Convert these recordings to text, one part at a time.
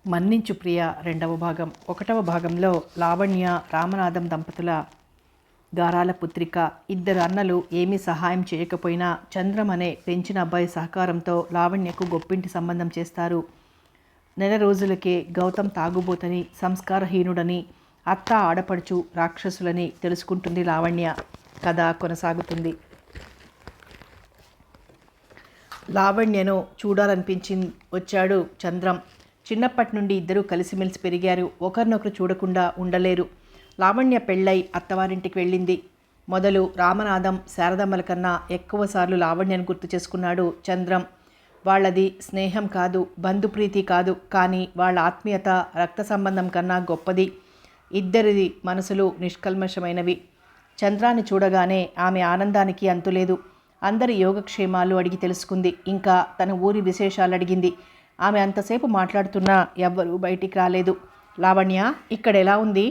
మన్నించు ప్రియ రెండవ భాగం. ఒకటవ భాగంలో లావణ్య రామనాథం దంపతుల గారాల పుత్రిక. ఇద్దరు అన్నలు ఏమీ సహాయం చేయకపోయినా చంద్రం అనే పెంచిన అబ్బాయి సహకారంతో లావణ్యకు గొప్పింటి సంబంధం చేస్తారు. నెల రోజులకే గౌతమ్ తాగుబోతని, సంస్కారహీనుడని, అత్త ఆడపడుచు రాక్షసులని తెలుసుకుంటుంది లావణ్య. కథ కొనసాగుతుంది. లావణ్యను చూడాలనిపించి వచ్చాడు చంద్రం. చిన్నప్పటి నుండి ఇద్దరూ కలిసిమెలిసి పెరిగారు. ఒకరినొకరు చూడకుండా ఉండలేరు. లావణ్య పెళ్ళై అత్తవారింటికి వెళ్ళింది. మొదలు రామనాథం, శారదమ్మల కన్నా ఎక్కువసార్లు లావణ్యను గుర్తు చేసుకున్నాడు చంద్రం. వాళ్ళది స్నేహం కాదు, బంధుప్రీతి కాదు, కానీ వాళ్ళ ఆత్మీయత రక్త సంబంధం కన్నా గొప్పది. ఇద్దరిది మనసులు నిష్కల్మషమైనవి. చంద్రాన్ని చూడగానే ఆమె ఆనందానికి అంతులేదు. అందరి యోగక్షేమాలు అడిగి తెలుసుకుంది. ఇంకా తన ఊరి విశేషాలు అడిగింది. ఆమె అంతసేపు మాట్లాడుతున్నా ఎవ్వరూ బయటికి రాలేదు. లావణ్య, ఇక్కడ ఎలా ఉంది?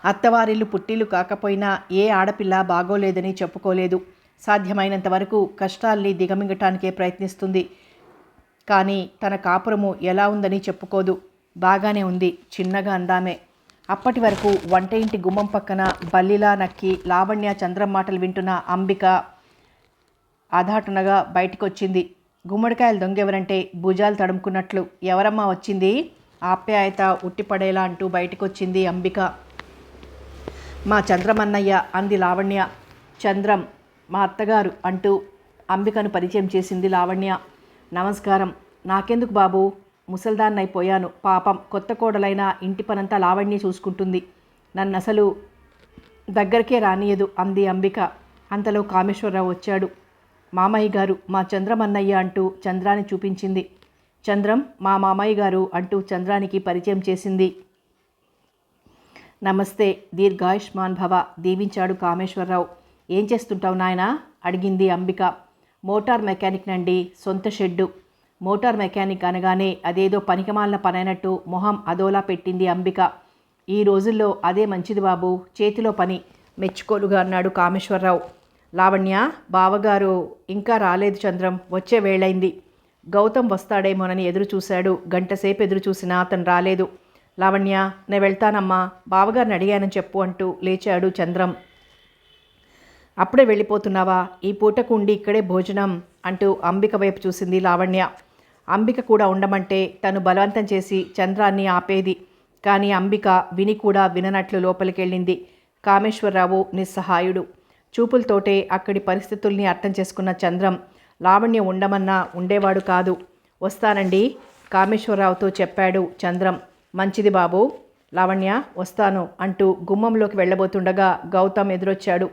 అత్తవారిల్లు పుట్టిల్లు కాకపోయినా ఏ ఆడపిల్ల బాగోలేదని చెప్పుకోలేదు. సాధ్యమైనంత వరకు కష్టాల్ని దిగమింగటానికే ప్రయత్నిస్తుంది. కానీ తన కాపురము ఎలా ఉందని చెప్పుకోదు. బాగానే ఉంది, చిన్నగా అందామే. అప్పటి వరకు వంట ఇంటి గుమ్మం పక్కన బల్లిలా నక్కి లావణ్య చంద్రం మాటలు వింటున్న అంబిక అధాటునగా బయటికొచ్చింది. గుమ్మడికాయలు దొంగెవరంటే భుజాలు తడుముకున్నట్లు. ఎవరమ్మా వచ్చింది? ఆప్యాయత ఉట్టిపడేలా అంటూ బయటికొచ్చింది అంబిక. మా చంద్రమన్నయ్య అంది లావణ్య. చంద్రం మా అత్తగారు అంటూ అంబికను పరిచయం చేసింది లావణ్య. నమస్కారం. నాకెందుకు బాబు, ముసల్దాన్నైపోయాను. పాపం కొత్త కోడలైన ఇంటి పనంతా లావణ్య చూసుకుంటుంది. నన్ను అసలు దగ్గరికే రానియదు అంది అంబిక. అంతలో కామేశ్వరరావు వచ్చాడు. మామయ్య గారు, మా చంద్రమన్నయ్య అంటూ చంద్రాన్ని చూపించింది. చంద్రం మా మామయ్య గారు అంటూ చంద్రానికి పరిచయం చేసింది. నమస్తే, దీర్ఘాయుష్మాన్ భవ దీవించాడు కామేశ్వరరావు. ఏం చేస్తుంటావు నాయనా అడిగింది అంబిక. మోటార్ మెకానిక్ నండి, సొంత షెడ్డు. మోటార్ మెకానిక్ అనగానే అదేదో పనికిమాలిన పనైనట్టు మొహం అదోలా పెట్టింది అంబిక. ఈ రోజుల్లో అదే మంచిది బాబు, చేతిలో పని మెచ్చుకోలుగా అన్నాడు కామేశ్వరరావు. లావణ్య, బావగారు ఇంకా రాలేదు చంద్రం, వచ్చే వేళైంది. గౌతమ్ వస్తాడేమోనని ఎదురు చూశాడు. గంటసేపు ఎదురు చూసినా అతను రాలేదు. లావణ్య, నేను వెళ్తానమ్మా, బావగారిని అడిగానని చెప్పు అంటూ లేచాడు చంద్రం. అప్పుడే వెళ్ళిపోతున్నావా? ఈ పూటకు ఉండి ఇక్కడే భోజనం అంటూ అంబిక వైపు చూసింది లావణ్య. అంబిక కూడా ఉండమంటే తను బలవంతం చేసి చంద్రాన్ని ఆపేది. కానీ అంబిక విని కూడా విననట్లు లోపలికెళ్ళింది. కామేశ్వరరావు నిస్సహాయుడు. చూపులతోటే అక్కడి పరిస్థితుల్ని అర్థం చేసుకున్న చంద్రం లావణ్య ఉండమన్నా ఉండేవాడు కాదు. వస్తానండి కామేశ్వరరావుతో చెప్పాడు చంద్రం. మంచిది బాబు. లావణ్య, వస్తాను అంటూ గుమ్మంలోకి వెళ్ళబోతుండగా గౌతమ్ ఎదురొచ్చాడు.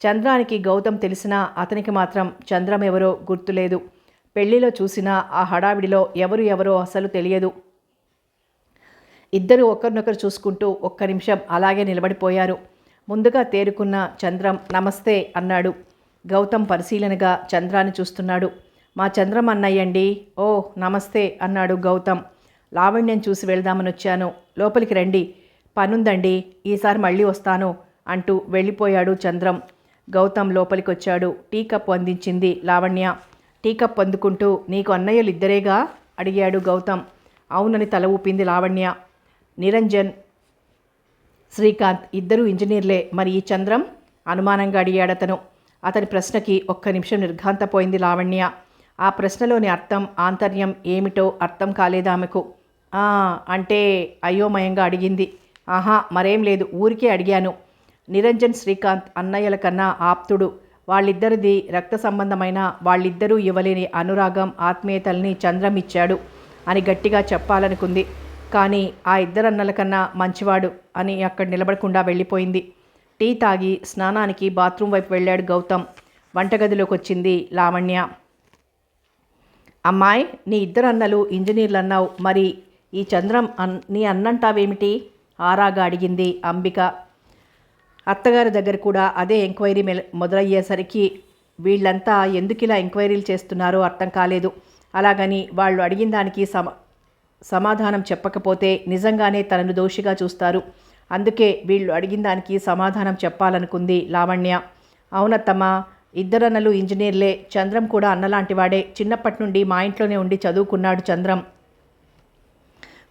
చంద్రానికి గౌతమ్ తెలిసినా అతనికి మాత్రం చంద్రం ఎవరో గుర్తులేదు. పెళ్లిలో చూసినా ఆ హడావిడిలో ఎవరో అసలు తెలియదు. ఇద్దరూ ఒకరినొకరు చూసుకుంటూ ఒక్క నిమిషం అలాగే నిలబడిపోయారు. ముందుగా తేరుకున్న చంద్రం నమస్తే అన్నాడు. గౌతమ్ పరిశీలనగా చంద్రాన్ని చూస్తున్నాడు. మా చంద్రం అన్నయ్యండి. ఓ నమస్తే అన్నాడు గౌతమ్. లావణ్యం చూసి వెళ్దామని వచ్చాను, లోపలికి రండి. పనుందండి, ఈసారి మళ్ళీ వస్తాను అంటూ వెళ్ళిపోయాడు చంద్రం. గౌతమ్ లోపలికొచ్చాడు. టీ కప్ అందించింది లావణ్య. టీ కప్ అందుకుంటూ నీకు అన్నయ్యలు ఇద్దరేగా అడిగాడు గౌతమ్. అవునని తల ఊపింది లావణ్య. నిరంజన్, శ్రీకాంత్ ఇద్దరూ ఇంజనీర్లే, మరి ఈ చంద్రం అనుమానంగా అడిగాడతను. అతని ప్రశ్నకి ఒక్క నిమిషం నిర్ఘాంతపోయింది లావణ్య. ఆ ప్రశ్నలోని అర్థం ఆంతర్యం ఏమిటో అర్థం కాలేదామెకు. అంటే అయోమయంగా అడిగింది. ఆహా, మరేం లేదు, ఊరికే అడిగాను. నిరంజన్, శ్రీకాంత్ అన్నయ్యల కన్నా ఆప్తుడు. వాళ్ళిద్దరిది రక్త సంబంధమైన వాళ్ళిద్దరూ ఇవ్వలేని అనురాగం, ఆత్మీయతల్ని చంద్రం ఇచ్చాడు అని గట్టిగా చెప్పాలనుకుంది. కానీ ఆ ఇద్దరన్నల కన్నా మంచివాడు అని అక్కడ నిలబడకుండా వెళ్ళిపోయింది. టీ తాగి స్నానానికి బాత్రూమ్ వైపు వెళ్ళాడు గౌతమ్. వంటగదిలోకి వచ్చింది లావణ్య. అమ్మాయి, నీ ఇద్దరు అన్నలు ఇంజనీర్లు అన్నావు, మరి ఈ చంద్రం నీ అన్నంటావేమిటి ఆరాగా అడిగింది అంబిక. అత్తగారి దగ్గర కూడా అదే ఎంక్వైరీ మొదలయ్యేసరికి వీళ్ళంతా ఎందుకు ఇలా ఎంక్వైరీలు చేస్తున్నారో అర్థం కాలేదు. అలాగని వాళ్ళు అడిగిన దానికి సమాధానం చెప్పకపోతే నిజంగానే తనను దోషిగా చూస్తారు. అందుకే వీళ్ళు అడిగిన దానికి సమాధానం చెప్పాలనుకుంది లావణ్య. అవునత్తమ్మా, ఇద్దరన్నలు ఇంజనీర్లే. చంద్రం కూడా అన్నలాంటివాడే. చిన్నప్పటి నుండి మా ఇంట్లోనే ఉండి చదువుకున్నాడు చంద్రం.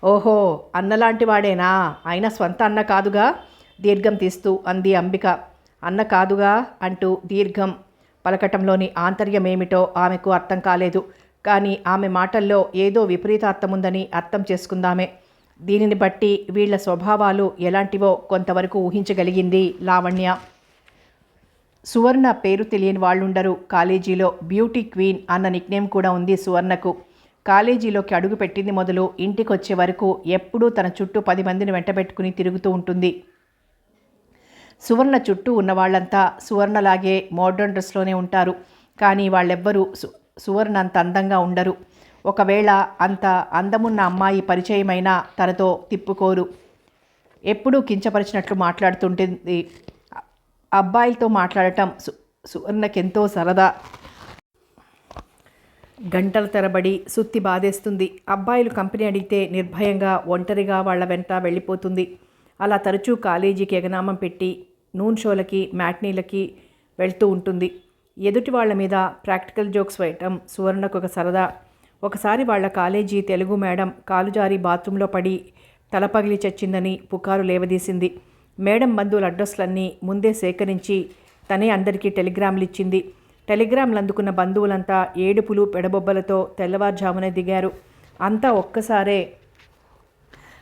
ఓహో, అన్నలాంటి వాడేనా? అయినా స్వంత అన్న కాదుగా? దీర్ఘం తీస్తూ అంది అంబిక. అన్న కాదుగా అంటూ దీర్ఘం పలకటంలోని ఆంతర్యమేమిటో ఆమెకు అర్థం కాలేదు. కానీ ఆమె మాటల్లో ఏదో విపరీతార్థముందని అర్థం చేసుకుందామే. దీనిని బట్టి వీళ్ల స్వభావాలు ఎలాంటివో కొంతవరకు ఊహించగలిగింది లావణ్య. సువర్ణ పేరు తెలియని వాళ్ళుండరు కాలేజీలో. బ్యూటీ క్వీన్ అన్న నిక్నేమ్ కూడా ఉంది సువర్ణకు. కాలేజీలోకి అడుగు పెట్టింది మొదలు ఇంటికొచ్చే వరకు ఎప్పుడూ తన చుట్టూ 10 మందిని వెంటబెట్టుకుని తిరుగుతూ ఉంటుంది. సువర్ణ చుట్టూ ఉన్న వాళ్ళంతా సువర్ణలాగే మోడ్రన్ డ్రెస్లోనే ఉంటారు. కానీ వాళ్ళెవ్వరూ సువర్ణ అంత అందంగా ఉండరు. ఒకవేళ అంత అందమున్న అమ్మాయి పరిచయమైనా తనతో తిప్పుకోరు. ఎప్పుడూ కించపరిచినట్లు మాట్లాడుతుంటుంది. అబ్బాయిలతో మాట్లాడటం సువర్ణకెంతో సరదా. గంటల తరబడి సుత్తి బాధేస్తుంది. అబ్బాయిలు కంపెనీ అడిగితే నిర్భయంగా ఒంటరిగా వాళ్ళ వెంట వెళ్ళిపోతుంది. అలా తరచూ కాలేజీకి ఎగనామం పెట్టి నూన్ షోలకి మ్యాట్నీలకి వెళ్తూ ఉంటుంది. ఎదుటి వాళ్ళ మీద ప్రాక్టికల్ జోక్స్ వేయటం సువర్ణకు ఒక సరదా. ఒకసారి వాళ్ళ కాలేజీ తెలుగు మేడం కాలుజారి బాత్రూంలో పడి తలపగిలి చచ్చిందని పుకారు లేవదీసింది. మేడం బంధువుల అడ్రస్లన్నీ ముందే సేకరించి తనే అందరికీ టెలిగ్రామ్లు ఇచ్చింది. టెలిగ్రామ్లు అందుకున్న బంధువులంతా ఏడుపులు పెడబొబ్బలతో తెల్లవారుజామునే దిగారు. అంతా ఒక్కసారే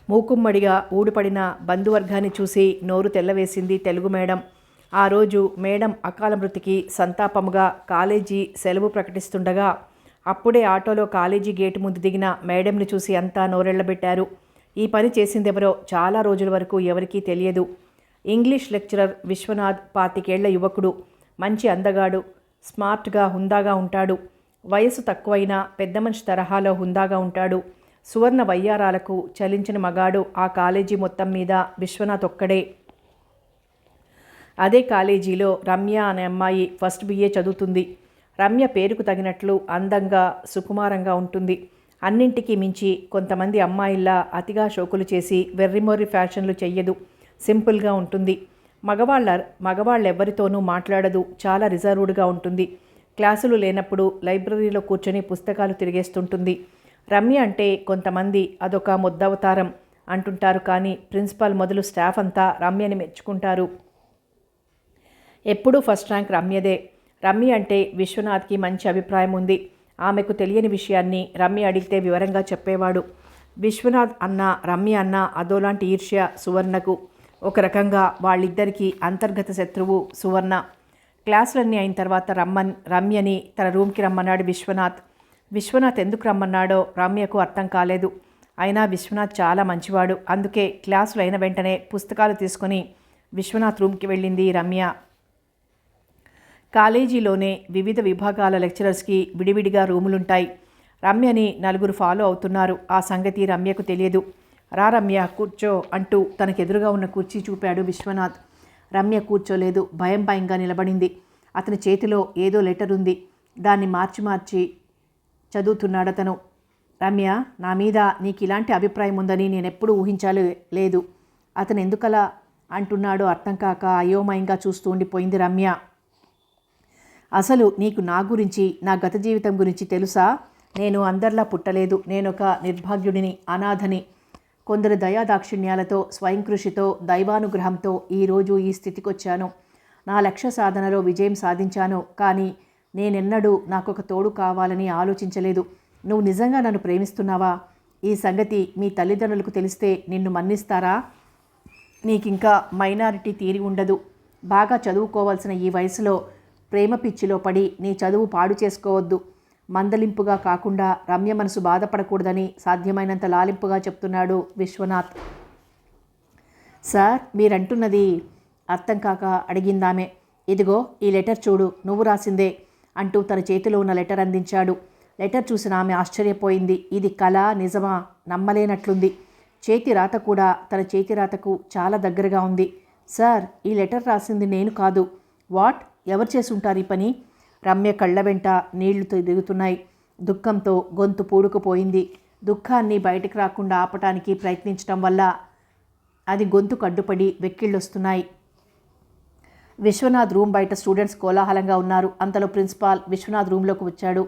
మూకుమ్మడిగా ఊడిపడిన బంధువర్గాన్ని చూసి నోరు తెల్లవేసింది తెలుగు మేడం. ఆ రోజు మేడం అకాల మృతికి సంతాపముగా కాలేజీ సెలవు ప్రకటిస్తుండగా అప్పుడే ఆటోలో కాలేజీ గేటు ముందు దిగిన మేడంని చూసి అంతా నోరెళ్లబెట్టారు. ఈ పని చేసిందెవరో చాలా రోజుల వరకు ఎవరికీ తెలియదు. ఇంగ్లీష్ లెక్చరర్ విశ్వనాథ్, 25 ఏళ్ల యువకుడు. మంచి అందగాడు. స్మార్ట్గా హుందాగా ఉంటాడు. వయసు తక్కువైనా పెద్ద మనిషి తరహాలో హుందాగా ఉంటాడు. సువర్ణ వయ్యారాలకు చలించిన మగాడు ఆ కాలేజీ మొత్తం మీద విశ్వనాథ్ ఒక్కడే. అదే కాలేజీలో రమ్య అనే అమ్మాయి ఫస్ట్ BA చదువుతుంది. రమ్య పేరుకు తగినట్లు అందంగా సుకుమారంగా ఉంటుంది. అన్నింటికీ మించి కొంతమంది అమ్మాయిల్లా అతిగా షోకులు చేసి వెర్రిమొర్రి ఫ్యాషన్లు చెయ్యదు. సింపుల్గా ఉంటుంది. మగవాళ్ళెవ్వరితోనూ మాట్లాడదు. చాలా రిజర్వ్డ్గా ఉంటుంది. క్లాసులు లేనప్పుడు లైబ్రరీలో కూర్చొని పుస్తకాలు తిరిగేస్తుంటుంది. రమ్య అంటే కొంతమంది అదొక ముద్దవతారం అంటుంటారు. కానీ ప్రిన్సిపాల్ మొదలు స్టాఫ్ అంతా రమ్యని మెచ్చుకుంటారు. ఎప్పుడూ ఫస్ట్ ర్యాంక్ రమ్యదే. రమ్య అంటే విశ్వనాథ్కి మంచి అభిప్రాయం ఉంది. ఆమెకు తెలియని విషయాన్ని రమ్య అడిగితే వివరంగా చెప్పేవాడు. విశ్వనాథ్ అన్న రమ్య అన్న అదోలాంటి ఈర్ష్య సువర్ణకు. ఒక రకంగా వాళ్ళిద్దరికీ అంతర్గత శత్రువు సువర్ణ. క్లాసులన్నీ అయిన తర్వాత రమ్యని తన రూమ్కి రమ్మన్నాడు విశ్వనాథ్. విశ్వనాథ్ ఎందుకు రమ్మన్నాడో రమ్యకు అర్థం కాలేదు. అయినా విశ్వనాథ్ చాలా మంచివాడు. అందుకే క్లాసులు అయిన వెంటనే పుస్తకాలు తీసుకుని విశ్వనాథ్ రూమ్కి వెళ్ళింది రమ్య. కాలేజీలోనే వివిధ విభాగాల లెక్చరర్స్కి విడివిడిగా రూములుంటాయి. రమ్యని 4 ఫాలో అవుతున్నారు. ఆ సంగతి రమ్యకు తెలియదు. రా రమ్య, కూర్చో అంటూ తనకెదురుగా ఉన్న కుర్చీ చూపాడు విశ్వనాథ్. రమ్య కూర్చోలేదు. భయంగా నిలబడింది. అతని చేతిలో ఏదో లెటర్ ఉంది. దాన్ని మార్చి చదువుతున్నాడతను. రమ్య, నా మీద నీకు ఇలాంటి అభిప్రాయం ఉందని నేనెప్పుడూ ఊహించలేదు. అతను ఎందుకలా అంటున్నాడో అర్థం కాక అయోమయంగా చూస్తూ ఉండిపోయింది రమ్య. అసలు నీకు నా గురించి, నా గత జీవితం గురించి తెలుసా? నేను అందరిలా పుట్టలేదు. నేనొక నిర్భాగ్యుడిని, అనాథని. కొందరు దయాదాక్షిణ్యాలతో, స్వయం కృషితో, దైవానుగ్రహంతో ఈరోజు ఈ స్థితికొచ్చాను. నా లక్ష్య సాధనలో విజయం సాధించాను. కానీ నేనెన్నడూ నాకొక తోడు కావాలని ఆలోచించలేదు. నువ్వు నిజంగా నన్ను ప్రేమిస్తున్నావా? ఈ సంగతి మీ తల్లిదండ్రులకు తెలిస్తే నిన్ను మన్నిస్తారా? నీకింకా మైనారిటీ తీరి ఉండదు. బాగా చదువుకోవాల్సిన ఈ వయసులో ప్రేమ పిచ్చిలో పడి నీ చదువు పాడు చేసుకోవద్దు. మందలింపుగా కాకుండా రమ్య మనసు బాధపడకూడదని సాధ్యమైనంత లాలింపుగా చెప్తున్నాడు విశ్వనాథ్. సార్, మీరంటున్నది అర్థం కాక అడిగిందామె. ఇదిగో ఈ లెటర్ చూడు, నువ్వు రాసిందే అంటూ తన చేతిలో ఉన్న లెటర్ అందించాడు. లెటర్ చూసిన ఆమె ఆశ్చర్యపోయింది. ఇది కళ, నిజమా? నమ్మలేనట్లుంది. చేతి రాత కూడా తన చేతి రాతకు చాలా దగ్గరగా ఉంది. సార్, ఈ లెటర్ రాసింది నేను కాదు. వాట్? ఎవరు చేసుంటారు ఈ పని? రమ్య కళ్ళ వెంట నీళ్లు దిగుతున్నాయి. దుఃఖంతో గొంతు పూడుకుపోయింది. దుఃఖాన్ని బయటకు రాకుండా ఆపటానికి ప్రయత్నించడం వల్ల అది గొంతుకు అడ్డుపడి వెక్కిళ్ళొస్తున్నాయి. విశ్వనాథ్ రూమ్ బయట స్టూడెంట్స్ కోలాహలంగా ఉన్నారు. అంతలో ప్రిన్సిపాల్ విశ్వనాథ్ రూమ్లోకి వచ్చాడు.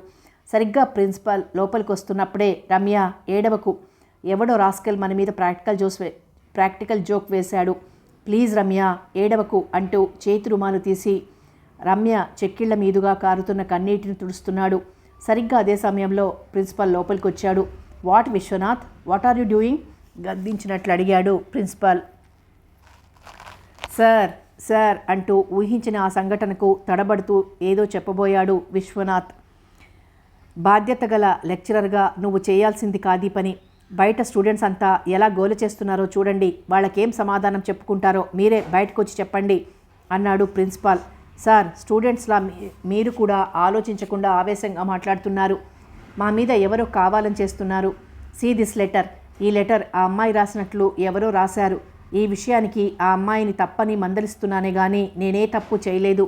సరిగ్గా ప్రిన్సిపాల్ లోపలికి వస్తున్నప్పుడే రమ్య, ఏడవకు, ఎవడో రాస్కెల్ మన మీద ప్రాక్టికల్ జోక్ వేశాడు. ప్లీజ్ రమ్య ఏడవకు అంటూ చేతి రుమాలు తీసి రమ్య చెక్కిళ్ల మీదుగా కారుతున్న కన్నీటిని తుడుస్తున్నాడు. సరిగ్గా అదే సమయంలో ప్రిన్సిపల్ లోపలికి వచ్చాడు. What Vishwanath, what are you doing? గద్దించినట్లు అడిగాడు ప్రిన్సిపల్. సార్ సార్ అంటూ ఊహించిన ఆ సంఘటనకు తడబడుతూ ఏదో చెప్పబోయాడు విశ్వనాథ్. బాధ్యత గల లెక్చరర్గా నువ్వు చేయాల్సింది కాదీ పని. బయట స్టూడెంట్స్ అంతా ఎలా గోల చేస్తున్నారో చూడండి. వాళ్ళకేం సమాధానం చెప్పుకుంటారో మీరే బయటకు చెప్పండి అన్నాడు ప్రిన్సిపాల్. సార్, స్టూడెంట్స్లా మీరు కూడా ఆలోచించకుండా ఆవేశంగా మాట్లాడుతున్నారు. మా మీద ఎవరో కావాలని చేస్తున్నారు. See this letter. ఈ లెటర్ ఆ అమ్మాయి రాసినట్లు ఎవరో రాశారు. ఈ విషయానికి ఆ అమ్మాయిని తప్పని మందలిస్తున్నానే కానీ నేనే తప్పు చేయలేదు.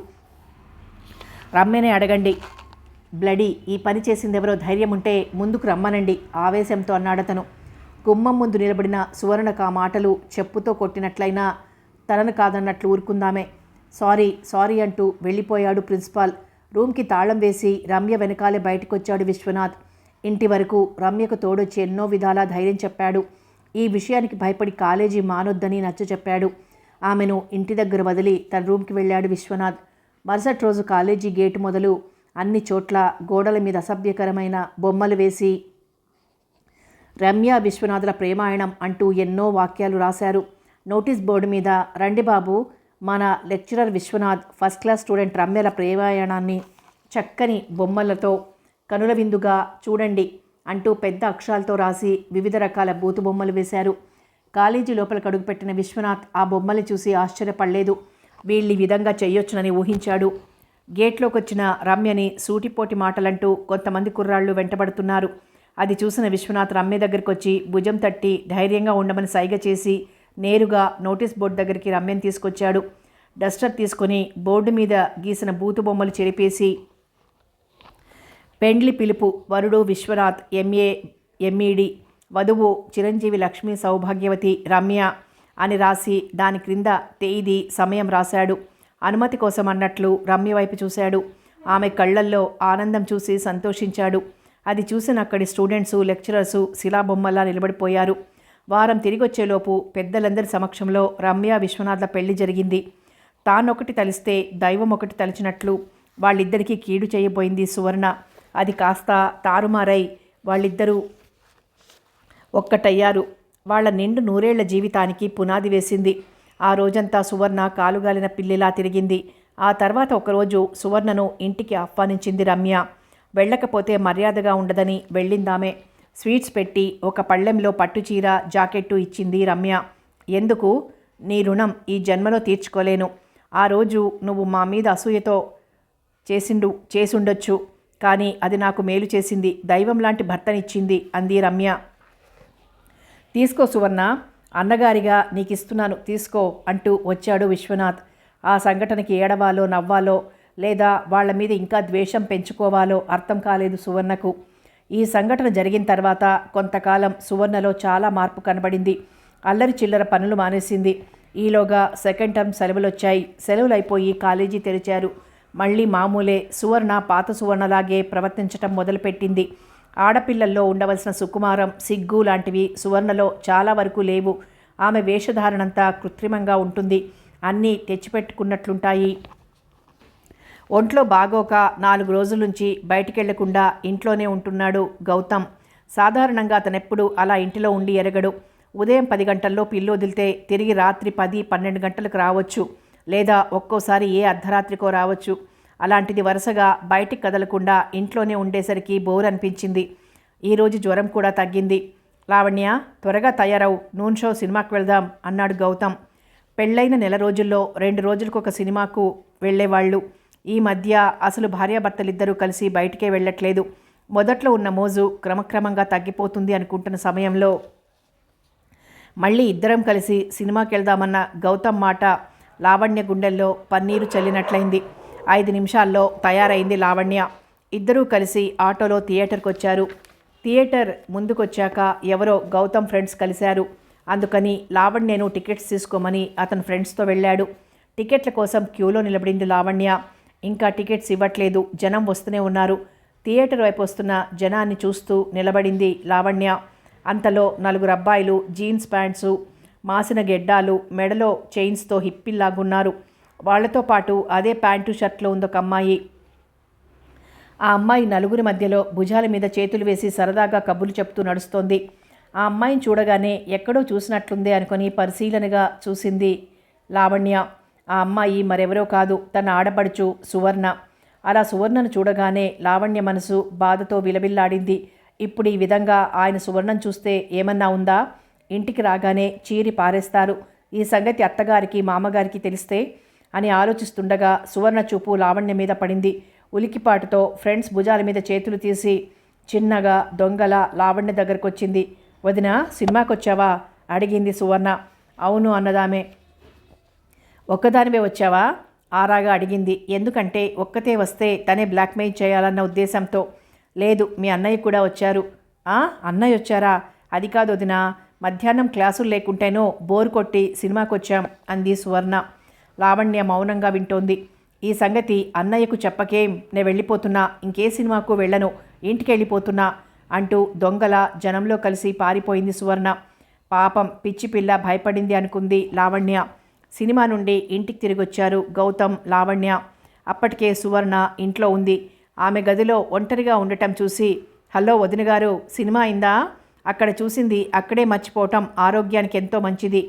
రమ్యనే అడగండి. బ్లడీ, ఈ పని చేసిందెవరో ధైర్యం ఉంటే ముందుకు రమ్మనండి ఆవేశంతో అన్నాడతను. గుమ్మం ముందు నిలబడిన సువర్ణకు ఆ మాటలు చెప్పుతో కొట్టినట్లయినా తనను కాదన్నట్లు ఊరుకుందామే. సారీ సారీ అంటూ వెళ్ళిపోయాడు ప్రిన్సిపాల్. రూమ్కి తాళం వేసి రమ్య వెనకాలే బయటకొచ్చాడు విశ్వనాథ్. ఇంటి వరకు రమ్యకు తోడొచ్చి ఎన్నో విధాలా ధైర్యం చెప్పాడు. ఈ విషయానికి భయపడి కాలేజీ మానొద్దని నచ్చ చెప్పాడు. ఆమెను ఇంటి దగ్గర వదిలి తన రూమ్కి వెళ్ళాడు విశ్వనాథ్. మరుసటి రోజు కాలేజీ గేటు మొదలు అన్ని చోట్ల గోడల మీద అసభ్యకరమైన బొమ్మలు వేసి రమ్య విశ్వనాథుల ప్రేమాయణం అంటూ ఎన్నో వాక్యాలు రాశారు. నోటీస్ బోర్డు మీద రండి బాబు, మన lecturer Vishwanath first class student రమ్యల ప్రేమాయణాన్ని చక్కని బొమ్మలతో కనుల విందుగా చూడండి అంటూ పెద్ద అక్షరాలతో రాసి వివిధ రకాల బూతు బొమ్మలు వేశారు. కాలేజీ లోపలికి అడుగుపెట్టిన విశ్వనాథ్ ఆ బొమ్మలు చూసి ఆశ్చర్యపడలేదు. వీళ్ళు ఈ విధంగా చెయ్యొచ్చునని ఊహించాడు. గేట్లోకి వచ్చిన రమ్యని సూటిపోటి మాటలంటూ కొంతమంది కుర్రాళ్ళు వెంటబడుతున్నారు. అది చూసిన విశ్వనాథ్ రమ్య దగ్గరికి వచ్చి భుజం తట్టి ధైర్యంగా ఉండమని సైగ చేసి నేరుగా నోటీస్ బోర్డు దగ్గరికి రమ్యని తీసుకొచ్చాడు. డస్టర్ తీసుకొని బోర్డు మీద గీసిన బూతు బొమ్మలు చెరిపేసి పెండ్లి పిలుపు వరుడు విశ్వనాథ్ ఎంఏ ఎంఈడి, వధువు చిరంజీవి లక్ష్మీ సౌభాగ్యవతి రమ్య అని రాసి దాని క్రింద తేదీ సమయం రాశాడు. అనుమతి కోసం అన్నట్లు రమ్య వైపు చూశాడు. ఆమె కళ్ళల్లో ఆనందం చూసి సంతోషించాడు. అది చూసిన అక్కడి స్టూడెంట్సు లెక్చరర్సు శిలాబొమ్మల్లా నిలబడిపోయారు. వారం తిరిగొచ్చేలోపు పెద్దలందరి సమక్షంలో రమ్య విశ్వనాథ్ల పెళ్లి జరిగింది. తానొకటి తలిస్తే దైవం ఒకటి తలిచినట్లు వాళ్ళిద్దరికీ కీడు చేయబోయింది సువర్ణ. అది కాస్త తారుమారై వాళ్ళిద్దరూ ఒక్కటయ్యారు. వాళ్ళ నిండు నూరేళ్ల జీవితానికి పునాది వేసింది. ఆ రోజంతా సువర్ణ కాలుగాలిన పిల్లిలా తిరిగింది. ఆ తర్వాత ఒకరోజు సువర్ణను ఇంటికి ఆహ్వానించింది రమ్య. వెళ్ళకపోతే మర్యాదగా ఉండదని వెళ్ళిందామె. స్వీట్స్ పెట్టి ఒక పళ్ళెంలో పట్టుచీర జాకెట్టు ఇచ్చింది రమ్య. ఎందుకు? నీ రుణం ఈ జన్మలో తీర్చుకోలేను. ఆ రోజు నువ్వు మా మీద అసూయతో చేసుండొచ్చు, కానీ అది నాకు మేలు చేసింది. దైవం లాంటి భర్తనిచ్చింది అంది రమ్య. తీసుకో సువర్ణ, అన్నగారిగా నీకిస్తున్నాను, తీసుకో అంటూ వచ్చాడు విశ్వనాథ్. ఆ సంఘటనకి ఏడవాలో నవ్వాలో లేదా వాళ్ల మీద ఇంకా ద్వేషం పెంచుకోవాలో అర్థం కాలేదు సువర్ణకు. ఈ సంఘటన జరిగిన తర్వాత కొంతకాలం సువర్ణలో చాలా మార్పు కనబడింది. అల్లరి చిల్లర పనులు మానేసింది. ఈలోగా సెకండ్ టర్మ్ సెలవులొచ్చాయి. సెలవులైపోయి కాలేజీ తెరిచారు. మళ్ళీ మామూలే. సువర్ణ పాత సువర్ణలాగే ప్రవర్తించటం మొదలుపెట్టింది. ఆడపిల్లల్లో ఉండవలసిన సుకుమారం, సిగ్గు లాంటివి సువర్ణలో చాలా వరకు లేవు. ఆమె వేషధారణంతా కృత్రిమంగా ఉంటుంది. అన్నీ తెచ్చిపెట్టుకున్నట్లుంటాయి. ఒంట్లో బాగోక 4 రోజుల నుంచి బయటికెళ్లకుండా ఇంట్లోనే ఉంటున్నాడు గౌతమ్. సాధారణంగా అతనెప్పుడు అలా ఇంటిలో ఉండి ఎరగడు. ఉదయం 10 గంటల్లో పిల్లి వదిలితే తిరిగి రాత్రి 10-12 గంటలకు రావచ్చు, లేదా ఒక్కోసారి ఏ అర్ధరాత్రికో రావచ్చు. అలాంటిది వరుసగా బయటికి కదలకుండా ఇంట్లోనే ఉండేసరికి బోర్ అనిపించింది. ఈరోజు జ్వరం కూడా తగ్గింది. లావణ్య, త్వరగా తయారవు, నూన్ షో సినిమాకి వెళ్దాం అన్నాడు గౌతమ్. పెళ్ళైన నెల రోజుల్లో 2 రోజులకు ఒక సినిమాకు వెళ్ళేవాళ్ళు. ఈ మధ్య అసలు భార్యాభర్తలిద్దరూ కలిసి బయటికే వెళ్ళట్లేదు. మొదట్లో ఉన్న మోజు క్రమక్రమంగా తగ్గిపోతుంది అనుకుంటున్న సమయంలో మళ్ళీ ఇద్దరం కలిసి సినిమాకి వెళ్దామన్న గౌతమ్ మాట లావణ్య గుండెల్లో పన్నీరు చల్లినట్లయింది. 5 నిమిషాల్లో తయారైంది లావణ్య. ఇద్దరూ కలిసి ఆటోలో థియేటర్కి వచ్చారు. థియేటర్ ముందుకొచ్చాక ఎవరో గౌతమ్ ఫ్రెండ్స్ కలిశారు. అందుకని లావణ్యను టికెట్స్ తీసుకోమని అతని ఫ్రెండ్స్తో వెళ్ళాడు. టికెట్ల కోసం క్యూలో నిలబడింది లావణ్య. ఇంకా టికెట్స్ ఇవ్వట్లేదు. జనం వస్తూనే ఉన్నారు. థియేటర్ వైపు వస్తున్న జనాన్ని చూస్తూ నిలబడింది లావణ్య. అంతలో నలుగురు అబ్బాయిలు జీన్స్ ప్యాంట్సు, మాసిన గెడ్డాలు, మెడలో చైన్స్తో హిప్పిల్లాగున్నారు. వాళ్లతో పాటు అదే ప్యాంటు షర్ట్లో ఉందొక అమ్మాయి. ఆ అమ్మాయి నలుగురి మధ్యలో భుజాల మీద చేతులు వేసి సరదాగా కబుర్లు చెప్తూ నడుస్తోంది. ఆ అమ్మాయిని చూడగానే ఎక్కడో చూసినట్లుందే అనుకుని పరిశీలనగా చూసింది లావణ్య. ఆ అమ్మాయి మరెవరో కాదు, తన ఆడపడుచు సువర్ణ. అలా సువర్ణను చూడగానే లావణ్య మనసు బాధతో విలవిల్లాడింది. ఇప్పుడు ఈ విధంగా ఆయన సువర్ణను చూస్తే ఏమన్నా ఉందా? ఇంటికి రాగానే చీరి పారేస్తారు. ఈ సంగతి అత్తగారికి మామగారికి తెలిస్తే అని ఆలోచిస్తుండగా సువర్ణ చూపు లావణ్య మీద పడింది. ఉలికిపాటుతో ఫ్రెండ్స్ భుజాల మీద చేతులు తీసి చిన్నగా దొంగల లావణ్య దగ్గరకు వచ్చింది. వదిన, సినిమాకొచ్చావా అడిగింది సువర్ణ. అవును అన్నదామే. ఒక్కదానివే వచ్చావా ఆరాగా అడిగింది. ఎందుకంటే ఒక్కతే వస్తే తనే బ్లాక్మెయిల్ చేయాలన్న ఉద్దేశంతో. లేదు, మీ అన్నయ్య కూడా వచ్చారు. అన్నయ్య వచ్చారా? అది కాదు వదిన, మధ్యాహ్నం క్లాసులు లేకుంటేనో బోరు కొట్టి సినిమాకొచ్చాం అంది సువర్ణ. లావణ్య మౌనంగా వింటోంది. ఈ సంగతి అన్నయ్యకు చెప్పకేం, నేను వెళ్ళిపోతున్నా, ఇంకే సినిమాకు వెళ్ళను, ఇంటికి వెళ్ళిపోతున్నా అంటూ దొంగల జనంలో కలిసి పారిపోయింది సువర్ణ. పాపం పిచ్చి పిల్ల భయపడింది అనుకుంది లావణ్య. సినిమా నుండి ఇంటికి తిరిగొచ్చారు గౌతమ్, లావణ్య. అప్పటికే సువర్ణ ఇంట్లో ఉంది. ఆమె గదిలో ఒంటరిగా ఉండటం చూసి, హలో వదిన గారు, సినిమా అయిందా? అక్కడ చూసింది అక్కడే మర్చిపోవటం ఆరోగ్యానికి ఎంతో మంచిది.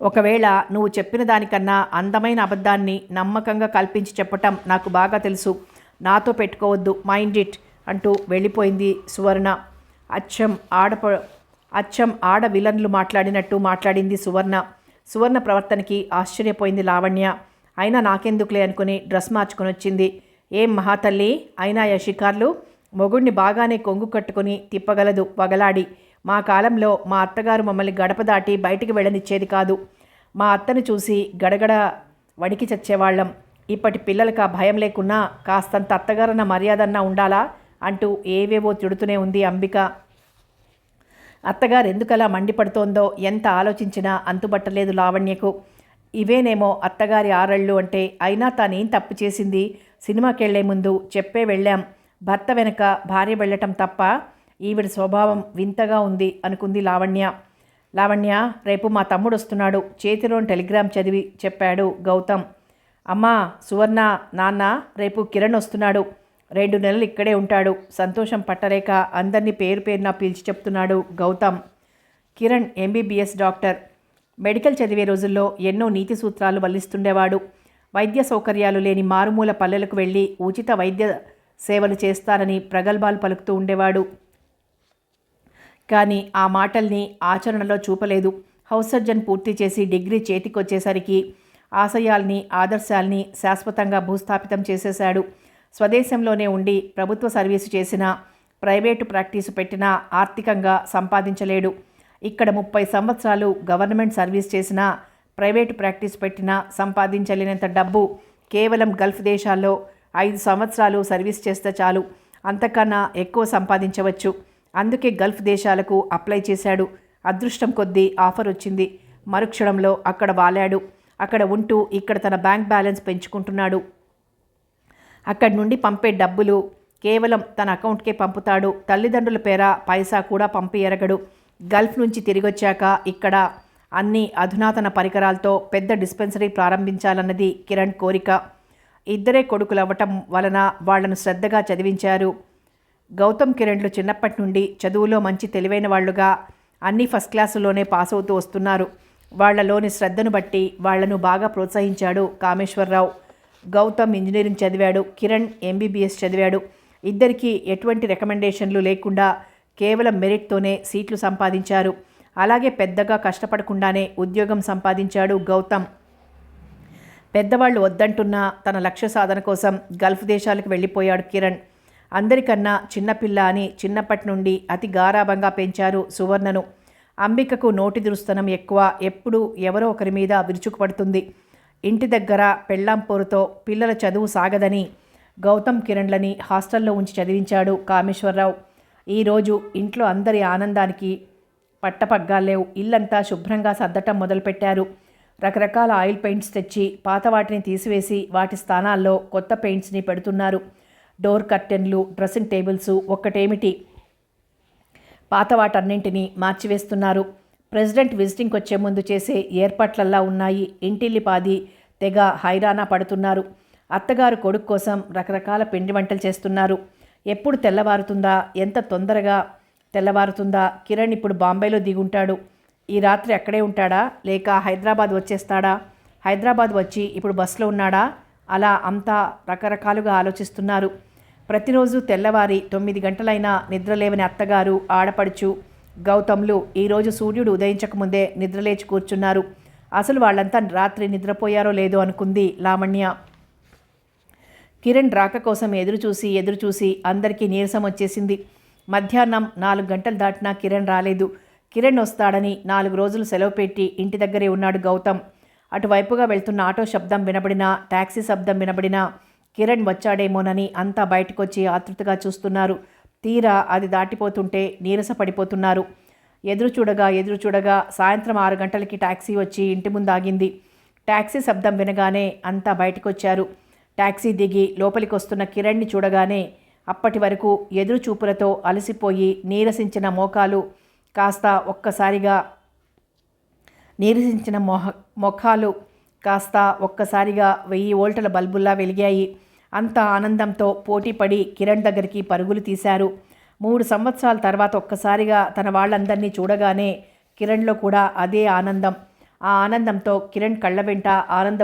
ఒకవేళ నువ్వు చెప్పిన దానికన్నా అందమైన అబద్ధాన్ని నమ్మకంగా కల్పించి చెప్పటం నాకు బాగా తెలుసు. నాతో పెట్టుకోవద్దు, మైండ్ ఇట్ అంటూ వెళ్ళిపోయింది సువర్ణ. అచ్చం ఆడ విలన్లు మాట్లాడినట్టు మాట్లాడింది సువర్ణ. సువర్ణ ప్రవర్తనకి ఆశ్చర్యపోయింది లావణ్య. అయినా నాకెందుకులే అనుకుని డ్రెస్ మార్చుకొని వచ్చింది. ఏం మహాతల్లి, అయినా షికార్లు మొగుడిని బాగానే కొంగు కట్టుకుని తిప్పగలదు వగలాడి. మా కాలంలో మా అత్తగారు మమ్మల్ని గడప దాటి బయటికి వెళ్ళనిచ్చేది కాదు. మా అత్తని చూసి గడగడ వడికి చచ్చేవాళ్ళం. ఇప్పటి పిల్లలకు ఆ భయం లేకున్నా కాస్తంత అత్తగారన్న మర్యాదన్నా ఉండాలా అంటూ ఏవేవో తిడుతూనే ఉంది అంబిక. అత్తగారు ఎందుకలా మండిపడుతోందో ఎంత ఆలోచించినా అంతుబట్టలేదు లావణ్యకు. ఇవేనేమో అత్తగారి ఆరళ్ళు అంటే. అయినా తానేం తప్పు చేసింది? సినిమాకెళ్లే ముందు చెప్పే వెళ్ళాం, భర్త వెనక భార్య వెళ్ళటం తప్ప. ఈవిడ స్వభావం వింతగా ఉంది అనుకుంది లావణ్య. లావణ్య, రేపు మా తమ్ముడు వస్తున్నాడు, చేతిలోని టెలిగ్రామ్ చదివి చెప్పాడు గౌతమ్. అమ్మా సువర్ణ, నాన్న, రేపు కిరణ్ వస్తున్నాడు, 2 నెలలు ఇక్కడే ఉంటాడు. సంతోషం పట్టలేక అందరినీ పేరు పేరున పిలిచి చెప్తున్నాడు Gautam. Kiran MBBS doctor. Medical చదివే రోజుల్లో ఎన్నో నీతి సూత్రాలు వల్లిస్తుండేవాడు. వైద్య సౌకర్యాలు లేని మారుమూల పల్లెలకు వెళ్ళి ఉచిత వైద్య సేవలు చేస్తానని ప్రగల్భాలు పలుకుతూ ఉండేవాడు. కానీ ఆ మాటల్ని ఆచరణలో చూపలేదు. హౌస్ సర్జన్ పూర్తి చేసి డిగ్రీ చేతికొచ్చేసరికి ఆశయాల్ని, ఆదర్శాల్ని శాశ్వతంగా భూస్థాపితం చేసేశాడు. స్వదేశంలోనే ఉండి ప్రభుత్వ సర్వీసు చేసినా, ప్రైవేటు ప్రాక్టీసు పెట్టినా ఆర్థికంగా సంపాదించలేడు. ఇక్కడ 30 సంవత్సరాలు గవర్నమెంట్ సర్వీస్ చేసినా, ప్రైవేటు ప్రాక్టీస్ పెట్టినా సంపాదించలేనంత డబ్బు కేవలం గల్ఫ్ దేశాల్లో 5 సంవత్సరాలు సర్వీస్ చేస్తే చాలు, అంతకన్నా ఎక్కువ సంపాదించవచ్చు. అందుకే గల్ఫ్ దేశాలకు అప్లై చేశాడు. అదృష్టం కొద్దీ ఆఫర్ వచ్చింది. మరుక్షణంలో అక్కడ వాలాడు. అక్కడ ఉంటూ ఇక్కడ తన బ్యాంక్ బ్యాలెన్స్ పెంచుకుంటున్నాడు. అక్కడి నుండి పంపే డబ్బులు కేవలం తన అకౌంట్కే పంపుతాడు. తల్లిదండ్రుల పేర పైసా కూడా పంపి ఎరగడు. గల్ఫ్ నుంచి తిరిగొచ్చాక ఇక్కడ అన్ని అధునాతన పరికరాలతో పెద్ద డిస్పెన్సరీ ప్రారంభించాలన్నది కిరణ్ కోరిక. ఇద్దరే కొడుకులవ్వటం వలన వాళ్లను శ్రద్ధగా చదివించారు. గౌతమ్, కిరణ్లు చిన్నప్పటి నుండి చదువులో మంచి తెలివైన వాళ్లుగా అన్ని ఫస్ట్ క్లాసులోనే పాస్ అవుతూ వస్తున్నారు. వాళ్లలోని శ్రద్ధను బట్టి వాళ్లను బాగా ప్రోత్సహించాడు కామేశ్వరరావు. గౌతమ్ ఇంజనీరింగ్ చదివాడు, కిరణ్ ఎంబీబీఎస్ చదివాడు. ఇద్దరికీ ఎటువంటి రికమెండేషన్లు లేకుండా కేవలం మెరిట్తోనే సీట్లు సంపాదించారు. అలాగే పెద్దగా కష్టపడకుండానే ఉద్యోగం సంపాదించాడు గౌతమ్. పెద్దవాళ్లు వద్దంటున్నా తన లక్ష్య సాధన కోసం గల్ఫ్ దేశాలకు వెళ్ళిపోయాడు కిరణ్. అందరికన్నా చిన్నపిల్ల అని చిన్నప్పటి నుండి అతి గారాబంగా పెంచారు సువర్ణను. అంబికకు నోటి దురుస్తనం ఎక్కువ. ఎప్పుడూ ఎవరో ఒకరి మీద విరుచుకుపడుతుంది. ఇంటి దగ్గర పెళ్ళాం పోరుతో పిల్లల చదువు సాగదని గౌతమ్, కిరణ్లని హాస్టల్లో ఉంచి చదివించాడు కామేశ్వరరావు. ఈరోజు ఇంట్లో అందరి ఆనందానికి పట్టపగ్గాలేవు. ఇల్లంతా శుభ్రంగా సర్దటం మొదలుపెట్టారు. రకరకాల ఆయిల్ పెయింట్స్ తెచ్చి పాత వాటిని తీసివేసి వాటి స్థానాల్లో కొత్త పెయింట్స్ని పెడుతున్నారు. డోర్ కర్టెన్లు, డ్రెస్సింగ్ టేబుల్స్ ఒక్కటేమిటి, పాత వాటన్నింటినీ మార్చివేస్తున్నారు. ప్రెసిడెంట్ విజిటింగ్కి వచ్చే ముందు చేసే ఏర్పాట్లల్లా ఉన్నాయి. ఇంటిల్లిపాది తెగ హైరానా పడుతున్నారు. అత్తగారు కొడుకు కోసం రకరకాల పిండి వంటలు చేస్తున్నారు. ఎప్పుడు తెల్లవారుతుందా, ఎంత తొందరగా తెల్లవారుతుందా? కిరణ్ ఇప్పుడు బాంబేలో దిగుంటాడు. ఈ రాత్రి అక్కడే ఉంటాడా, లేక హైదరాబాద్ వచ్చేస్తాడా? హైదరాబాద్ వచ్చి ఇప్పుడు బస్సులో ఉన్నాడా? అలా అంతా రకరకాలుగా ఆలోచిస్తున్నారు. ప్రతిరోజు తెల్లవారి 9 గంటలైనా నిద్రలేవని అత్తగారు, ఆడపడుచు గౌతమ్లు ఈరోజు సూర్యుడు ఉదయించకముందే నిద్రలేచి కూర్చున్నారు. అసలు వాళ్ళంతా రాత్రి నిద్రపోయారో లేదో అనుకుంది లావణ్య. కిరణ్ రాక కోసం ఎదురుచూసి అందరికీ నీరసం వచ్చేసింది. మధ్యాహ్నం 4 గంటలు దాటినా కిరణ్ రాలేదు. కిరణ్ వస్తాడని 4 రోజులు సెలవు పెట్టి ఇంటి దగ్గరే ఉన్నాడు గౌతమ్. అటువైపుగా వెళ్తున్న ఆటో శబ్దం వినబడినా, టాక్సీ శబ్దం వినబడినా కిరణ్ వచ్చాడేమోనని అంతా బయటకొచ్చి ఆతృతగా చూస్తున్నారు. తీరా అది దాటిపోతుంటే నీరసపడిపోతున్నారు. ఎదురు చూడగా సాయంత్రం 6 గంటలకి టాక్సీ వచ్చి ఇంటి ముందు ఆగింది. టాక్సీ శబ్దం వినగానే అంతా బయటకొచ్చారు. టాక్సీ దిగి లోపలికి వస్తున్న కిరణ్ని చూడగానే అప్పటి వరకు ఎదురు చూపులతో అలసిపోయి నీరసించిన మోకాలు కాస్త ఒక్కసారిగా మొఖాలు కాస్త ఒక్కసారిగా 1000 వోల్టుల బల్బుల్లా వెలిగాయి. అంత ఆనందంతో పోటీపడి కిరణ్ దగ్గరికి పరుగులు తీశారు. 3 సంవత్సరాల తర్వాత ఒక్కసారిగా తన వాళ్ళందరినీ చూడగానే కిరణ్లో కూడా అదే ఆనందం. ఆ ఆనందంతో కిరణ్ కళ్ళ వెంట ఆనంద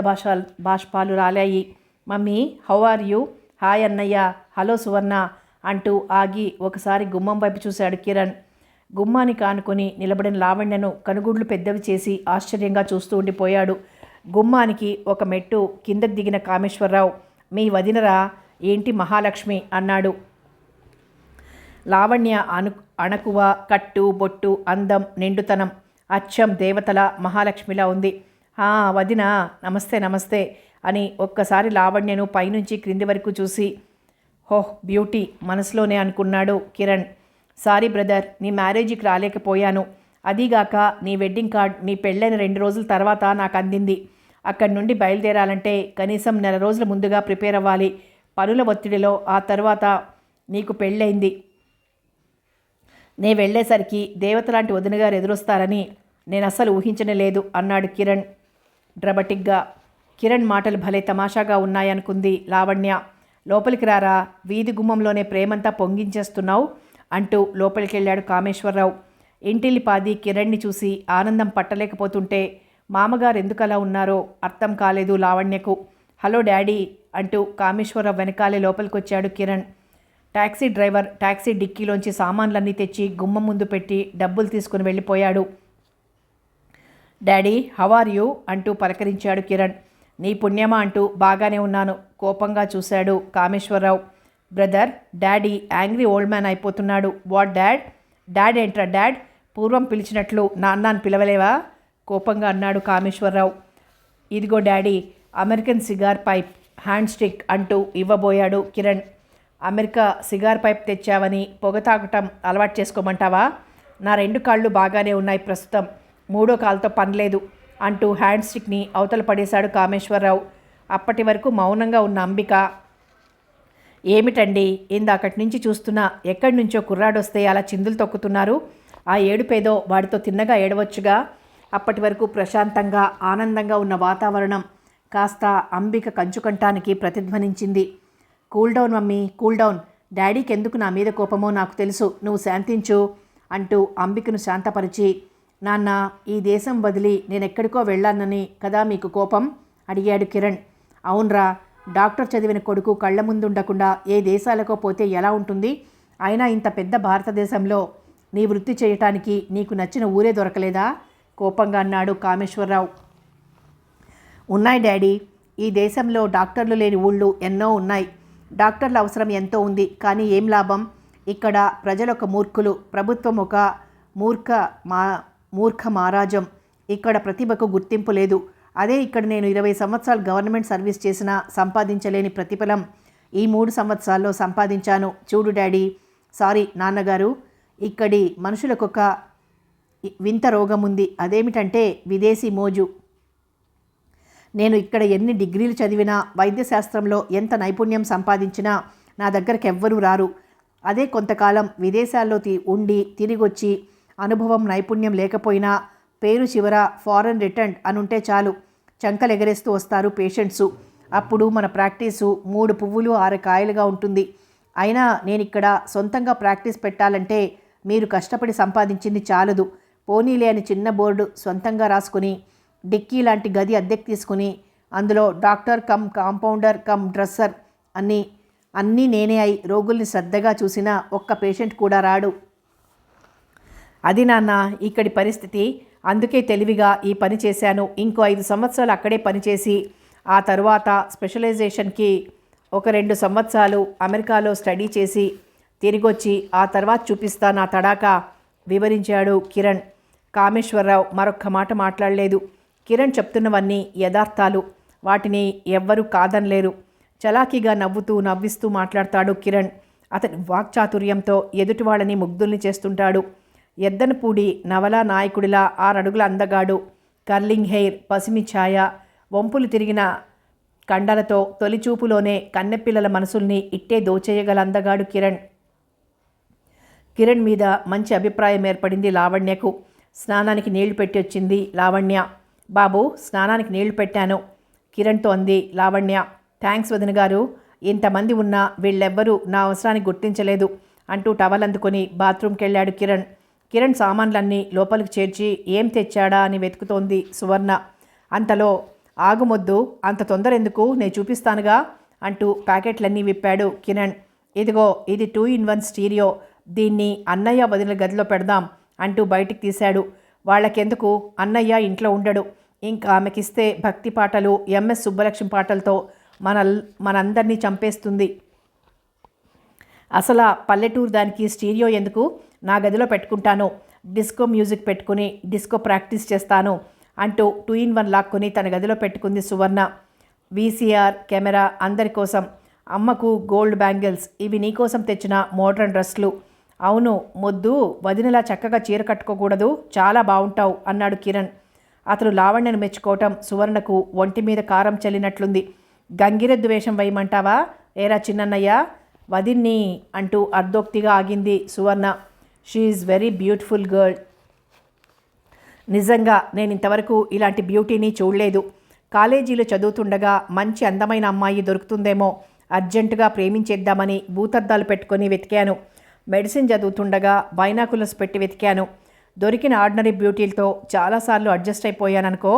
బాష్పాలు రాలాయి. Mummy, how are you? Hi అన్నయ్య, హలో సువర్ణ అంటూ ఆగి ఒకసారి గుమ్మం వైపు చూశాడు కిరణ్. గుమ్మానికి ఆనుకొని నిలబడిన లావణ్యను కనుగుడ్లు పెద్దవి చేసి ఆశ్చర్యంగా చూస్తూ ఉండిపోయాడు. గుమ్మానికి ఒక మెట్టు కిందకు దిగిన కామేశ్వరరావు, మీ వదినరా ఏంటి మహాలక్ష్మి అన్నాడు. లావణ్య అణకువ, కట్టు, బొట్టు, అందం, నిండుతనం అచ్చం దేవతల మహాలక్ష్మిలా ఉంది. వదిన, నమస్తే నమస్తే అని ఒక్కసారి లావణ్యను పైనుంచి క్రింది వరకు చూసి హోహ్ బ్యూటీ మనసులోనే అనుకున్నాడు కిరణ్. సారీ బ్రదర్, నీ మ్యారేజీకి రాలేకపోయాను. అదీగాక నీ వెడ్డింగ్ కార్డ్ నీ పెళ్ళైన 2 రోజుల తర్వాత నాకు అందింది. అక్కడి నుండి బయలుదేరాలంటే కనీసం 1 రోజుల ముందుగా ప్రిపేర్ అవ్వాలి. పనుల ఒత్తిడిలో ఆ తర్వాత నీకు పెళ్ళైంది. నే వెళ్ళేసరికి దేవతలాంటి వదినగారు ఎదురొస్తారని నేను అస్సలు ఊహించనే లేదు అన్నాడు కిరణ్ డ్రమటిక్గా. కిరణ్ మాటలు భలే తమాషాగా ఉన్నాయనుకుంది లావణ్య. లోపలికి రారా, వీధి గుమ్మంలోనే ప్రేమంతా పొంగించేస్తున్నావు అంటూ లోపలికెళ్ళాడు కామేశ్వరరావు. ఇంటిల్లిపాది కిరణ్ని చూసి ఆనందం పట్టలేకపోతుంటే మామగారు ఎందుకలా ఉన్నారో అర్థం కాలేదు లావణ్యకు. హలో డాడీ అంటూ కామేశ్వరరావు వెనకాలే లోపలికొచ్చాడు కిరణ్. టాక్సీ డ్రైవర్ టాక్సీ డిక్కీలోంచి సామాన్లన్నీ తెచ్చి గుమ్మం ముందు పెట్టి డబ్బులు తీసుకుని వెళ్ళిపోయాడు. డాడీ, హౌ ఆర్ యూ అంటూ పలకరించాడు కిరణ్. నీ పుణ్యమా అంటూ బాగానే ఉన్నాను కోపంగా చూశాడు Kameswararao. Brother, daddy angry old man అయిపోతున్నాడు. What dad? డాడ్ ఏంట్రా డాడ్? పూర్వం పిలిచినట్లు నాన్న అని పిలవలేవా కోపంగా అన్నాడు కామేశ్వరరావు. ఇదిగో daddy, American cigar pipe hand stick అంటూ ఇవ్వబోయాడు కిరణ్. అమెరికా సిగార్ పైప్ తెచ్చావని పొగ తాగటం అలవాటు చేసుకోమంటావా? నా 2 కాళ్ళు బాగానే ఉన్నాయి ప్రస్తుతం, 3వ కాలుతో పనిలేదు అంటూ హ్యాండ్ స్టిక్ని అవతల పడేశాడు కామేశ్వరరావు. అప్పటి వరకు మౌనంగా ఉన్న అంబిక, ఏమిటండి ఇందాకటి నుంచి చూస్తున్నా, ఎక్కడి నుంచో కుర్రాడొస్తే అలా చిందులు తొక్కుతున్నారు? ఆ ఏడుపేదో వాడితో తిన్నగా ఏడవచ్చుగా. అప్పటి వరకు ప్రశాంతంగా ఆనందంగా ఉన్న వాతావరణం కాస్త అంబిక కంచుకంఠానికి ప్రతిధ్వనించింది. Cool down mummy, cool down. డాడీకి ఎందుకు నా మీద కోపమో నాకు తెలుసు, నువ్వు శాంతించు అంటూ అంబికను శాంతపరిచి, నాన్న, ఈ దేశం వదిలి నేనెక్కడికో వెళ్ళానని కదా మీకు కోపం అడిగాడు కిరణ్. అవునరా, డాక్టర్ చదివిన కొడుకు కళ్ళ ముందుండకుండా ఏ దేశాలకో పోతే ఎలా ఉంటుంది? అయినా ఇంత పెద్ద భారతదేశంలో నీ వృత్తి చేయటానికి నీకు నచ్చిన ఊరే దొరకలేదా కోపంగా అన్నాడు కామేశ్వరరావు. ఉన్నాయి డాడీ, ఈ దేశంలో డాక్టర్లు లేని ఊళ్ళు ఎన్నో ఉన్నాయి. డాక్టర్ల అవసరం ఎంతో ఉంది, కానీ ఏం లాభం? ఇక్కడ ప్రజలొక మూర్ఖులు, ప్రభుత్వం ఒక మూర్ఖ మారాజం. ఇక్కడ ప్రతిభకు గుర్తింపు లేదు. అదే ఇక్కడ నేను 20 సంవత్సరాలు గవర్నమెంట్ సర్వీస్ చేసినా సంపాదించలేని ప్రతిఫలం ఈ 3 సంవత్సరాల్లో సంపాదించాను. చూడు డాడీ, సారీ నాన్నగారు, ఇక్కడి మనుషులకొక వింత రోగం ఉంది. అదేమిటంటే విదేశీ మోజు. నేను ఇక్కడ ఎన్ని డిగ్రీలు చదివినా, వైద్యశాస్త్రంలో ఎంత నైపుణ్యం సంపాదించినా నా దగ్గరకు ఎవ్వరూ రారు. అదే కొంతకాలం విదేశాల్లో ఉండి తిరిగొచ్చి అనుభవం నైపుణ్యం లేకపోయినా పేరు చివర ఫారెన్ రిటర్న్ అనుంటే చాలు, చంకలెగరేస్తూ వస్తారు పేషెంట్సు. అప్పుడు మన ప్రాక్టీసు 3 పువ్వులు 6 కాయలుగా ఉంటుంది. అయినా నేనిక్కడ సొంతంగా ప్రాక్టీస్ పెట్టాలంటే మీరు కష్టపడి సంపాదించింది చాలదు. పోనీలే అని చిన్న బోర్డు సొంతంగా రాసుకుని డిక్కీ లాంటి గది అద్దెకు తీసుకుని అందులో doctor come compounder come dresser అన్నీ నేనే అయి రోగుల్ని శ్రద్ధగా చూసిన ఒక్క పేషెంట్ కూడా రాడు. అది నాన్న ఇక్కడి పరిస్థితి. అందుకే తెలివిగా ఈ పని చేశాను. ఇంకో 5 సంవత్సరాలు అక్కడే పనిచేసి ఆ తరువాత స్పెషలైజేషన్కి ఒక 2 సంవత్సరాలు అమెరికాలో స్టడీ చేసి తిరిగొచ్చి ఆ తర్వాత చూపిస్తా నా తడాకా వివరించాడు కిరణ్. కామేశ్వరరావు మరొక్క మాట మాట్లాడలేదు. కిరణ్ చెప్తున్నవన్నీ యథార్థాలు. వాటిని ఎవ్వరూ కాదనలేరు. చలాకీగా నవ్విస్తూ మాట్లాడతాడు కిరణ్. అతని వాక్చాతుర్యంతో ఎదుటి వాళ్ళని ముగ్ధుల్ని చేస్తుంటాడు. ఎద్దనపూడి నవలా నాయకుడిలా 6 అడుగుల అందగాడు. కర్లింగ్ హెయిర్, పసిమి ఛాయ, వంపులు తిరిగిన కండలతో తొలిచూపులోనే కన్నెపిల్లల మనసుల్ని ఇట్టే దోచేయగల అందగాడు కిరణ్. కిరణ్ మీద మంచి అభిప్రాయం ఏర్పడింది లావణ్యకు. స్నానానికి నీళ్లు పెట్టి వచ్చింది లావణ్య. బాబు, స్నానానికి నీళ్లు పెట్టాను కిరణ్తో అంది లావణ్య. థ్యాంక్స్ వదిన గారు. ఇంతమంది ఉన్నా వీళ్ళెవ్వరూ నా అవసరానికి గుర్తించలేదు అంటూ టవల్ అందుకొని బాత్రూమ్కి వెళ్ళాడు కిరణ్. కిరణ్ సామాన్లన్నీ లోపలికి చేర్చి ఏం తెచ్చాడా అని వెతుకుతోంది సువర్ణ. అంతలో ఆగుమొద్దు, అంత తొందర ఎందుకు, నేను చూపిస్తానుగా అంటూ ప్యాకెట్లన్నీ విప్పాడు కిరణ్. ఇదిగో, ఇది 2-in-1 స్టీరియో. దీన్ని అన్నయ్య వదిన గదిలో పెడదాం అంటూ బయటికి తీశాడు. వాళ్ళకెందుకు, అన్నయ్య ఇంట్లో ఉండడు. ఇంకా ఆమెకిస్తే భక్తి పాటలు, ఎంఎస్ సుబ్బలక్ష్మి పాటలతో మనందరినీ చంపేస్తుంది. అసలు పల్లెటూరు దానికి స్టీరియో ఎందుకు, నా గదిలో పెట్టుకుంటాను. డిస్కో మ్యూజిక్ పెట్టుకుని డిస్కో ప్రాక్టీస్ చేస్తాను అంటూ 2-in-1 లాక్కొని తన గదిలో పెట్టుకుంది సువర్ణ. వీసీఆర్ కెమెరా అందరి కోసం. అమ్మకు గోల్డ్ బ్యాంగిల్స్, ఇవి నీకోసం తెచ్చిన మోడ్రన్ డ్రెస్లు. అవును మొద్దు, వదినలా చక్కగా చీర కట్టుకోకూడదు, చాలా బాగుంటావు అన్నాడు కిరణ్. అతను లావణ్యను మెచ్చుకోవటం సువర్ణకు ఒంటి మీద కారం చల్లినట్లుంది. గంగిరెద్దు వేషం వేయమంటావా ఏరా చిన్నన్నయ్య, వదిన్ని అంటూ అర్ధోక్తిగా ఆగింది Suvarna. She's very beautiful girl. నిజంగా నేను ఇంతవరకు ఇలాంటి బ్యూటీని చూడలేదు. కాలేజీలో చదువుతుండగా మంచి అందమైన అమ్మాయి దొరుకుతుందేమో అర్జెంటుగా ప్రేమించేద్దామని భూతద్దాలు పెట్టుకొని వెతికాను. మెడిసిన్ చదువుతుండగా బైనాకులర్స్ పెట్టి వెతికాను. దొరికిన ఆర్డినరీ బ్యూటీలతో చాలాసార్లు అడ్జస్ట్ అయిపోయాననుకో.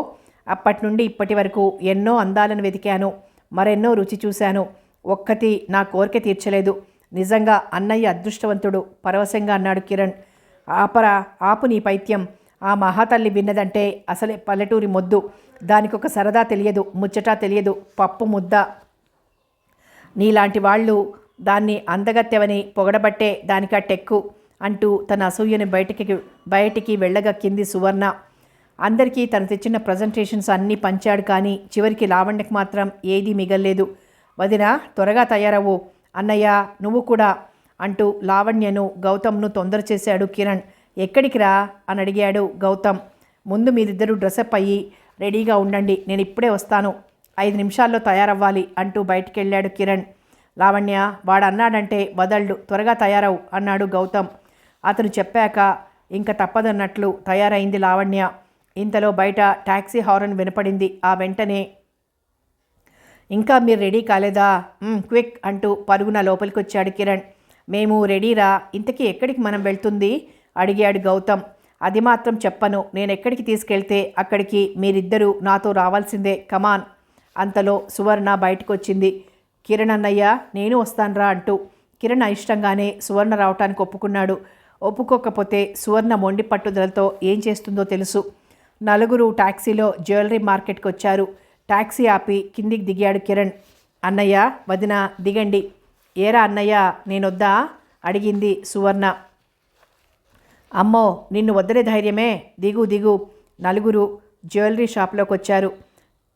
అప్పటి నుండి ఇప్పటి వరకు ఎన్నో అందాలను వెతికాను, మరెన్నో రుచి చూశాను. ఒక్కటి నా కోరిక తీర్చలేదు. నిజంగా అన్నయ్య అదృష్టవంతుడు పరవశంగా అన్నాడు కిరణ్. ఆపు నీ పైత్యం. ఆ మహాతల్లి విన్నదంటే అసలే పల్లెటూరి మొద్దు. దానికొక సరదా తెలియదు, ముచ్చట తెలియదు, పప్పు ముద్ద. నీలాంటి వాళ్ళు దాన్ని అందగత్తెవని పొగడబట్టే దానికా టెక్కు అంటూ తన అసూయని బయటికి వెళ్ళగక్కింది సువర్ణ. అందరికీ తను తెచ్చిన ప్రజెంటేషన్స్ అన్నీ పంచాడు. కానీ చివరికి లావణ్యకు మాత్రం ఏదీ మిగల్లేదు. వదిన, త్వరగా తయారవు, అన్నయ్య నువ్వు కూడా అంటూ లావణ్యను గౌతమ్ను తొందర చేశాడు కిరణ్. ఎక్కడికి రా అని అడిగాడు గౌతమ్. ముందు మీరిద్దరూ డ్రెస్అప్ అయ్యి రెడీగా ఉండండి, నేను ఇప్పుడే వస్తాను, 5 నిమిషాల్లో తయారవ్వాలి అంటూ బయటికి వెళ్ళాడు కిరణ్. లావణ్య, వాడు అన్నాడంటే వదళ్ళు, త్వరగా తయారవు అన్నాడు గౌతమ్. అతను చెప్పాక ఇంకా తప్పదన్నట్లు తయారైంది లావణ్య. ఇంతలో బయట టాక్సీ హారన్ వినపడింది. ఆ వెంటనే, ఇంకా మీరు రెడీ కాలేదా, క్విక్ అంటూ పరుగున లోపలికి వచ్చాడు కిరణ్. మేము రెడీరా. ఇంతకీ ఎక్కడికి మనం వెళ్తుంది అడిగాడు గౌతమ్. అది మాత్రం చెప్పను, నేను ఎక్కడికి తీసుకెళ్తే అక్కడికి మీరిద్దరూ నాతో రావాల్సిందే, కమాన్. అంతలో సువర్ణ బయటకు వచ్చింది. కిరణ్ అన్నయ్య, నేను వస్తానురా అంటూ. కిరణ్ అయిష్టంగానే సువర్ణ రావటానికి ఒప్పుకున్నాడు. ఒప్పుకోకపోతే సువర్ణ మొండి పట్టుదలతో ఏం చేస్తుందో తెలుసు. నలుగురు టాక్సీలో జ్యువెలరీ మార్కెట్కి వచ్చారు. టాక్సీ ఆపి కిందికి దిగాడు కిరణ్. అన్నయ్య, వదిన దిగండి. ఏరా అన్నయ్య, నేనొద్దా అడిగింది సువర్ణ. అమ్మో, నిన్ను వద్దరే ధైర్యమే, దిగు దిగు. నలుగురు జ్యువెలరీ షాప్లోకి వచ్చారు.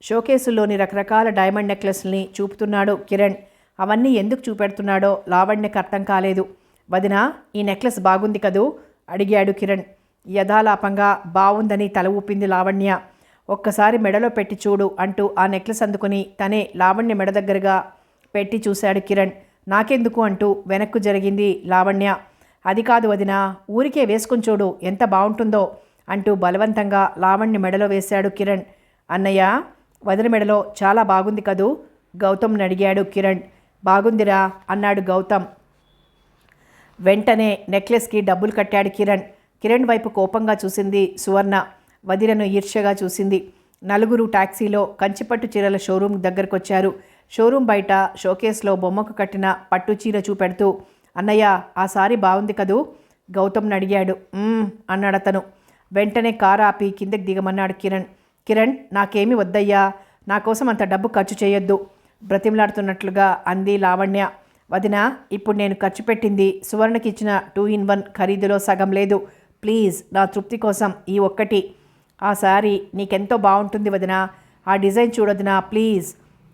షోకేసుల్లోని రకరకాల డైమండ్ నెక్లెస్ని చూపుతున్నాడు కిరణ్. అవన్నీ ఎందుకు చూపెడుతున్నాడో లావణ్యకు అర్థం కాలేదు. వదిన, ఈ నెక్లెస్ బాగుంది కదూ అడిగాడు కిరణ్. యథాలాపంగా బాగుందని తల ఊపింది లావణ్య. ఒక్కసారి మెడలో పెట్టి చూడు అంటూ ఆ నెక్లెస్ అందుకుని తనే లావణ్య మెడ దగ్గరగా పెట్టి చూశాడు కిరణ్. నాకెందుకు అంటూ వెనక్కు జరిగింది లావణ్య. అది కాదు వదినా, ఊరికే వేసుకుని చూడు ఎంత బాగుంటుందో అంటూ బలవంతంగా లావణ్య మెడలో వేశాడు కిరణ్. అన్నయ్య, వదిన మెడలో చాలా బాగుంది కదూ గౌతమ్ని అడిగాడు కిరణ్. బాగుందిరా అన్నాడు గౌతమ్. వెంటనే నెక్లెస్కి డబ్బులు కట్టాడు కిరణ్. కిరణ్ వైపు కోపంగా చూసింది సువర్ణ. వదినను ఈర్ష్యగా చూసింది. నలుగురు టాక్సీలో కంచిపట్టు చీరల షోరూమ్ దగ్గరకొచ్చారు. షోరూమ్ బయట షోకేస్లో బొమ్మకు కట్టిన పట్టు చీర చూపెడుతూ, అన్నయ్య ఆ సారీ బాగుంది కదూ గౌతమ్ని అడిగాడు. అన్నాడతను. వెంటనే కారు ఆపి కిందకి దిగమన్నాడు కిరణ్. కిరణ్, నాకేమీ వద్దయ్యా, నా కోసం అంత డబ్బు ఖర్చు చేయొద్దు బ్రతిమలాడుతున్నట్లుగా అంది లావణ్య. వదిన, ఇప్పుడు నేను ఖర్చు పెట్టింది సువర్ణకి ఇచ్చిన 2-in-1 ఖరీదులో సగం లేదు. ప్లీజ్, నా తృప్తి కోసం ఈ ఒక్కటి. ఆ శారీ నీకెంతో బాగుంటుంది వదిన, ఆ డిజైన్ చూడొదినా ప్లీజ్.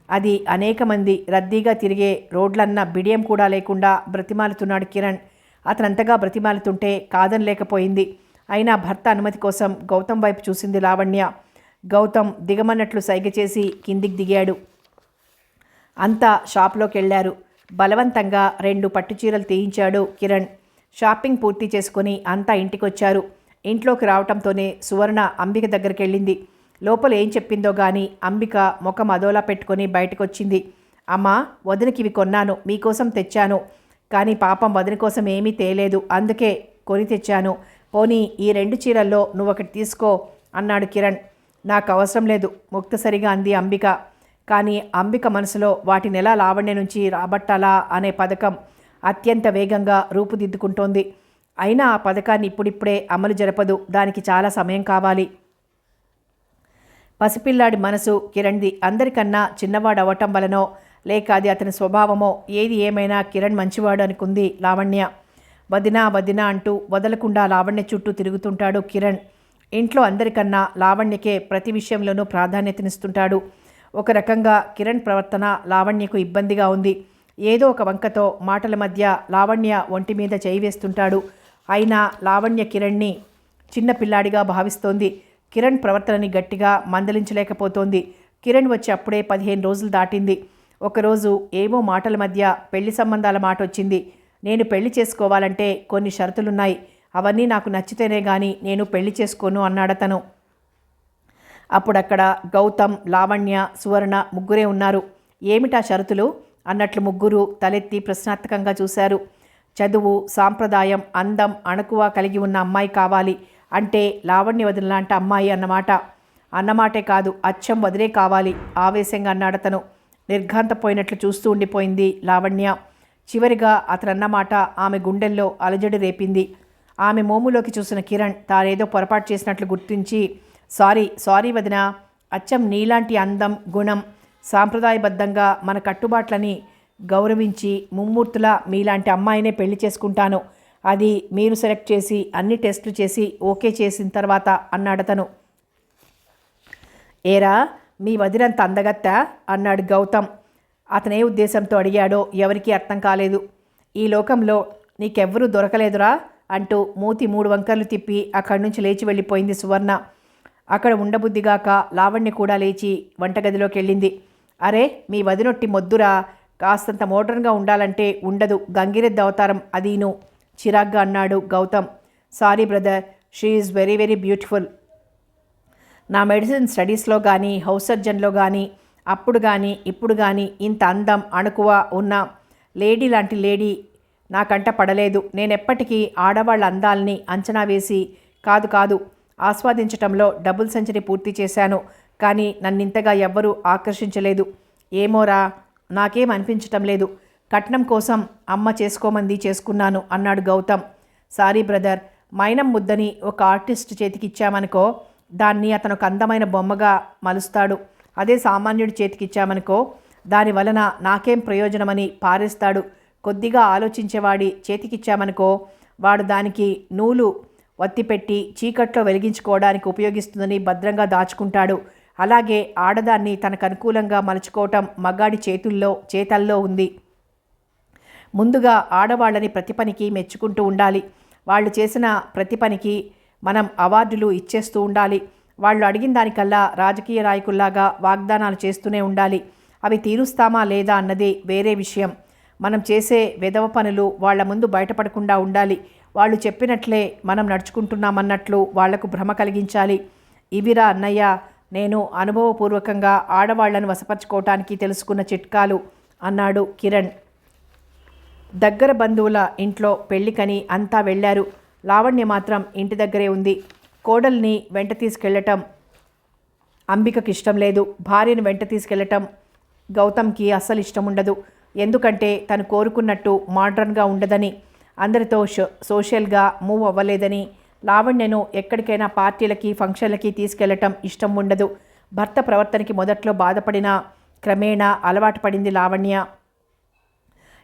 అది అనేక మంది రద్దీగా తిరిగే రోడ్లన్న బిడియం కూడా లేకుండా బ్రతిమాలుతున్నాడు కిరణ్. అతనంతగా బ్రతిమాలుతుంటే కాదనలేకపోయింది. అయినా భర్త అనుమతి కోసం గౌతమ్ వైపు చూసింది లావణ్య. గౌతమ్ దిగమన్నట్లు సైగ చేసి కిందికి దిగాడు. అంతా షాప్లోకి వెళ్ళారు. బలవంతంగా 2 పట్టుచీరలు తీయించాడు కిరణ్. షాపింగ్ పూర్తి చేసుకుని అంతా ఇంటికొచ్చారు. ఇంట్లోకి రావటంతోనే సువర్ణ అంబిక దగ్గరికి వెళ్ళింది. లోపల ఏం చెప్పిందో గాని అంబిక ముఖం అదోలా పెట్టుకొని బయటకొచ్చింది. అమ్మా, వదినకి ఇవి కొన్నాను, మీకోసం తెచ్చాను. కానీ పాపం వదిన కోసం ఏమీ తేలేదు, అందుకే కొని తెచ్చాను. పోనీ ఈ 2 చీరల్లో నువ్వొకటి తీసుకో అన్నాడు కిరణ్. నాకు అవసరం లేదు ముక్తసరిగా అంది అంబిక. కానీ అంబిక మనసులో వాటిని ఎలా లావణ్య నుంచి రాబట్టాలా అనే పథకం అత్యంత వేగంగా రూపుదిద్దుకుంటోంది. అయినా ఆ పథకాన్ని ఇప్పుడిప్పుడే అమలు జరపదు, దానికి చాలా సమయం కావాలి. పసిపిల్లాడి మనసు కిరణ్ది. అందరికన్నా చిన్నవాడు అవ్వటం వలనో లేక అది అతని స్వభావమో ఏది ఏమైనా కిరణ్ మంచివాడు అనుకుంది లావణ్య. వదినా వదినా అంటూ వదలకుండా లావణ్య చుట్టూ తిరుగుతుంటాడు కిరణ్. ఇంట్లో అందరికన్నా లావణ్యకే ప్రతి విషయంలోనూ ప్రాధాన్యతనిస్తుంటాడు. ఒక రకంగా కిరణ్ ప్రవర్తన లావణ్యకు ఇబ్బందిగా ఉంది. ఏదో ఒక వంకతో మాటల మధ్య లావణ్య ఒంటి మీద చేయి వేస్తుంటాడు. అయినా లావణ్య కిరణ్ని చిన్నపిల్లాడిగా భావిస్తోంది. కిరణ్ ప్రవర్తనని గట్టిగా మందలించలేకపోతోంది. కిరణ్ వచ్చి అప్పుడే 15 రోజులు దాటింది. ఒకరోజు ఏమో మాటల మధ్య పెళ్లి సంబంధాల మాట వచ్చింది. నేను పెళ్లి చేసుకోవాలంటే కొన్ని షరతులున్నాయి, అవన్నీ నాకు నచ్చితేనే గాని నేను పెళ్లి చేసుకోను అన్నాడతను. అప్పుడక్కడ గౌతమ్, లావణ్య, సువర్ణ ముగ్గురే ఉన్నారు. ఏమిటా షరతులు అన్నట్లు ముగ్గురు తలెత్తి ప్రశ్నార్థకంగా చూశారు. చదువు, సాంప్రదాయం, అందం, అణకువ కలిగి ఉన్న అమ్మాయి కావాలి. అంటే లావణ్య వదిన లాంటి అమ్మాయి అన్నమాటే కాదు, అచ్చం వదిలే కావాలి ఆవేశంగా అన్నాడతను. నిర్ఘాంతపోయినట్లు చూస్తూ ఉండిపోయింది లావణ్య. చివరిగా అతనన్నమాట ఆమె గుండెల్లో అలజడి రేపింది. ఆమె మోములోకి చూసిన కిరణ్ తానేదో పొరపాటు చేసినట్లు గుర్తించి, సారీ వదినా, అచ్చం నీలాంటి అందం, గుణం, సాంప్రదాయబద్ధంగా మన కట్టుబాట్లని గౌరవించి ముమ్మూర్తులా మీలాంటి అమ్మాయినే పెళ్లి చేసుకుంటాను. అది మీరు సెలెక్ట్ చేసి అన్ని టెస్టులు చేసి ఓకే చేసిన తర్వాత అన్నాడతను. ఏరా, మీ వదినంత అందగత్తా అన్నాడు గౌతమ్. అతనే ఉద్దేశంతో అడిగాడో ఎవరికీ అర్థం కాలేదు. ఈ లోకంలో నీకెవ్వరూ దొరకలేదురా అంటూ మూతి 3 వంకర్లు తిప్పి అక్కడి నుంచి లేచి వెళ్ళిపోయింది సువర్ణ. అక్కడ ఉండబుద్ధిగాక లావణ్య కూడా లేచి వంటగదిలోకి వెళ్ళింది. అరే, మీ వదినొట్టి మొద్దురా, కాస్తంత మోడర్న్గా ఉండాలంటే ఉండదు, గంగిరెద్దు అవతారం అదీను చిరాగ్గా అన్నాడు Gautam. Sorry brother, she is very very beautiful. నా మెడిసిన్ స్టడీస్లో కానీ హౌస్ సర్జన్లో కానీ అప్పుడు కానీ ఇప్పుడు కానీ ఇంత అందం, అణకువ ఉన్న లేడీ లాంటి లేడీ నాకంట పడలేదు. నేనెప్పటికీ ఆడవాళ్ళ అందాల్ని అంచనా వేసి కాదు ఆస్వాదించటంలో డబుల్ సెంచరీ పూర్తి చేశాను. కానీ నన్నింతగా ఎవ్వరూ ఆకర్షించలేదు. ఏమోరా, నాకేం అనిపించటం లేదు. కట్నం కోసం అమ్మ చేసుకోమంది, చేసుకున్నాను అన్నాడు గౌతమ్. సారీ బ్రదర్, మైనం ముద్దని ఒక ఆర్టిస్ట్ చేతికిచ్చామనుకో, దాన్ని అతను ఒక అందమైన బొమ్మగా మలుస్తాడు. అదే సామాన్యుడి చేతికిచ్చామనుకో, దాని వలన నాకేం ప్రయోజనమని పారేస్తాడు. కొద్దిగా ఆలోచించేవాడి చేతికిచ్చామనుకో, వాడు దానికి నూలు వత్తిపెట్టి చీకట్లో వెలిగించుకోవడానికి ఉపయోగిస్తుందని భద్రంగా దాచుకుంటాడు. అలాగే ఆడదాన్ని తనకు అనుకూలంగా మలుచుకోవటం మగాడి చేతల్లో ఉంది. ముందుగా ఆడవాళ్ళని ప్రతి పనికి మెచ్చుకుంటూ ఉండాలి. వాళ్ళు చేసిన ప్రతి పనికి మనం అవార్డులు ఇచ్చేస్తూ ఉండాలి. వాళ్ళు అడిగిన దానికల్లా రాజకీయ నాయకుల్లాగా వాగ్దానాలు చేస్తూనే ఉండాలి. అవి తీరుస్తామా లేదా అన్నది వేరే విషయం. మనం చేసే వెధవ పనులు వాళ్ళ ముందు బయటపడకుండా ఉండాలి. వాళ్ళు చెప్పినట్లే మనం నడుచుకుంటున్నామన్నట్లు వాళ్లకు భ్రమ కలిగించాలి. ఇవిరా అన్నయ్య నేను అనుభవపూర్వకంగా ఆడవాళ్లను వశపరచుకోవటానికి తెలుసుకున్న చిట్కాలు అన్నాడు కిరణ్. దగ్గర బంధువుల ఇంట్లో పెళ్లికని అంతా వెళ్ళారు. లావణ్య మాత్రం ఇంటి దగ్గరే ఉంది. కోడల్ని వెంట తీసుకెళ్లటం అంబికకి ఇష్టం లేదు. భార్యను వెంట తీసుకెళ్లటం గౌతమ్కి అస్సలు ఇష్టం ఉండదు. ఎందుకంటే తను కోరుకున్నట్టు మోడ్రన్గా ఉండదని, అందరితో సోషల్గా మూవ్ అవ్వలేదని, లావణ్యను ఎక్కడికైనా పార్టీలకి ఫంక్షన్లకి తీసుకెళ్లటం ఇష్టం ఉండదు. భర్త ప్రవర్తనకి మొదట్లో బాధపడినా క్రమేణా అలవాటు పడింది లావణ్య.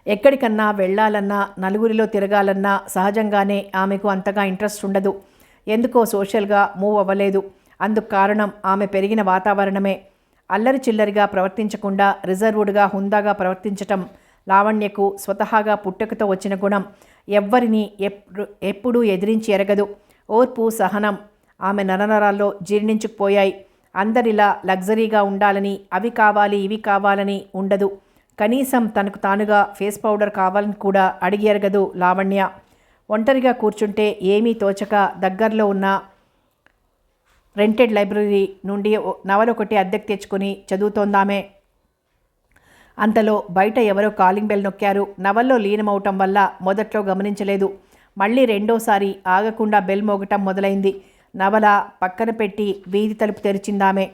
ఎక్కడికన్నా వెళ్ళాలన్నా నలుగురిలో తిరగాలన్నా సహజంగానే ఆమెకు అంతగా ఇంట్రెస్ట్ ఉండదు. ఎందుకో సోషల్గా మూవ్ అవ్వలేదు. అందుకు కారణం ఆమె పెరిగిన వాతావరణమే. అల్లరి చిల్లరిగా ప్రవర్తించకుండా రిజర్వుడ్గా హుందాగా ప్రవర్తించటం లావణ్యకు స్వతహాగా పుట్టుకతో వచ్చిన గుణం. ఎవ్వరినీ ఎప్పుడూ ఎదిరించి ఎరగదు. ఓర్పు సహనం ఆమె నరనరాల్లో జీర్ణించుకుపోయాయి. అందరిలా లగ్జరీగా ఉండాలని, అవి కావాలి ఇవి కావాలని ఉండదు. కనీసం తనకు తానుగా ఫేస్ పౌడర్ కావాలని కూడా అడిగి ఎరగదు లావణ్య. ఒంటరిగా కూర్చుంటే ఏమీ తోచక దగ్గరలో ఉన్న రెంటెడ్ లైబ్రరీ నుండి నవలొకటి అద్దెకు తెచ్చుకొని చదువుతోందామే. అంతలో బయట ఎవరో కాలింగ్ బెల్ నొక్కారు. నవల్లో లీనమవటం వల్ల మొదట్లో గమనించలేదు. మళ్ళీ రెండోసారి ఆగకుండా బెల్ మోగటం మొదలైంది. నవల పక్కన పెట్టి వీధి తలుపు తెరిచిందామే.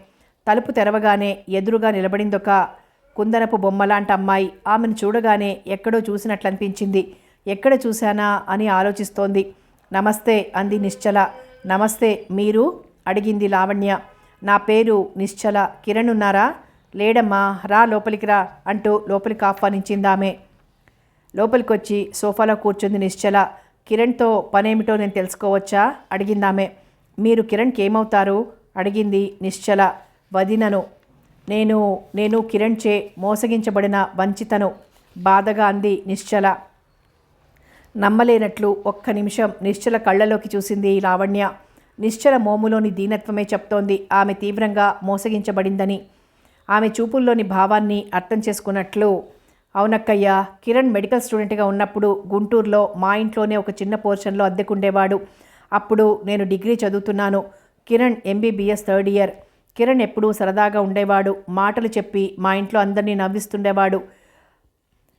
తలుపు తెరవగానే ఎదురుగా నిలబడిందొక కుందనపు బొమ్మలాంటి అమ్మాయి. ఆమెను చూడగానే ఎక్కడో చూసినట్లనిపించింది. ఎక్కడ చూశానా అని ఆలోచిస్తోంది. నమస్తే అంది నిశ్చల. నమస్తే, మీరు అడిగింది లావణ్య. నా పేరు నిశ్చల. కిరణ్ ఉన్నారా? లేడమ్మా, రా లోపలికి రా అంటూ లోపలికి ఆహ్వానించిందామె. లోపలికొచ్చి సోఫాలో కూర్చుంది నిశ్చల. కిరణ్తో పనేమిటో నేను తెలుసుకోవచ్చా? అడిగిందామె. మీరు కిరణ్కి ఏమవుతారు? అడిగింది నిశ్చల. వదినను. నేను కిరణ్ చే మోసగించబడిన వంచితను బాధగా అంది నిశ్చల. నమ్మలేనట్లు ఒక్క నిమిషం నిశ్చల కళ్ళలోకి చూసింది లావణ్య. నిశ్చల మోములోని దీనత్వమే చెప్తోంది ఆమె తీవ్రంగా మోసగించబడిందని. ఆమె చూపుల్లోని భావాన్ని అర్థం చేసుకున్నట్లు, అవునక్కయ్య, కిరణ్ మెడికల్ స్టూడెంట్గా ఉన్నప్పుడు గుంటూరులో మా ఇంట్లోనే ఒక చిన్న పోర్షన్లో అద్దెకుండేవాడు. అప్పుడు నేను డిగ్రీ చదువుతున్నాను. Kiran MBBS third year. Kiran ఎప్పుడూ సరదాగా ఉండేవాడు. మాటలు చెప్పి మా ఇంట్లో అందరినీ నవ్విస్తుండేవాడు.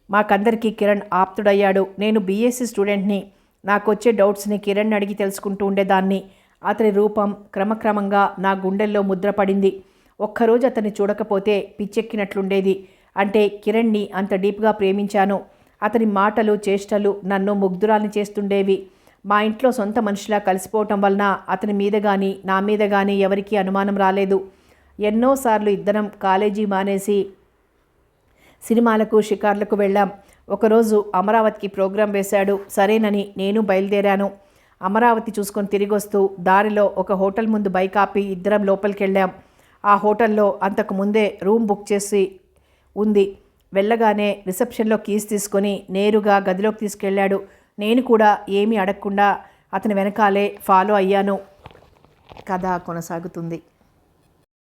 మాకందరికీ కిరణ్ ఆప్తుడయ్యాడు. నేను BSc స్టూడెంట్ని. నాకొచ్చే డౌట్స్ని కిరణ్ అడిగి తెలుసుకుంటూ ఉండేదాన్ని. అతని రూపం క్రమక్రమంగా నా గుండెల్లో ముద్రపడింది. ఒక్కరోజు అతన్ని చూడకపోతే పిచ్చెక్కినట్లుండేది. అంటే కిరణ్ని అంత డీప్గా ప్రేమించాను. అతని మాటలు చేష్టలు నన్ను ముగ్ధురాల్ని చేస్తుండేవి. మా ఇంట్లో సొంత మనిషిలా కలిసిపోవటం వలన అతని మీద కానీ నా మీద కానీ ఎవరికీ అనుమానం రాలేదు. ఎన్నోసార్లు ఇద్దరం కాలేజీ మానేసి సినిమాలకు షికార్లకు వెళ్ళాం. ఒకరోజు అమరావతికి ప్రోగ్రాం వేశాడు. సరేనని నేను బయలుదేరాను. అమరావతి చూసుకొని తిరిగొస్తూ దారిలో ఒక హోటల్ ముందు బైక్ ఆపి ఇద్దరం లోపలికి వెళ్ళాం. ఆ హోటల్లో అంతకు ముందే రూమ్ బుక్ చేసి ఉంది. వెళ్ళగానే రిసెప్షన్లో కీస్ తీసుకొని నేరుగా గదిలోకి తీసుకెళ్ళాడు. నేను కూడా ఏమీ అడగకుండా అతని వెనకాలే ఫాలో అయ్యాను. కథ కొనసాగుతుంది.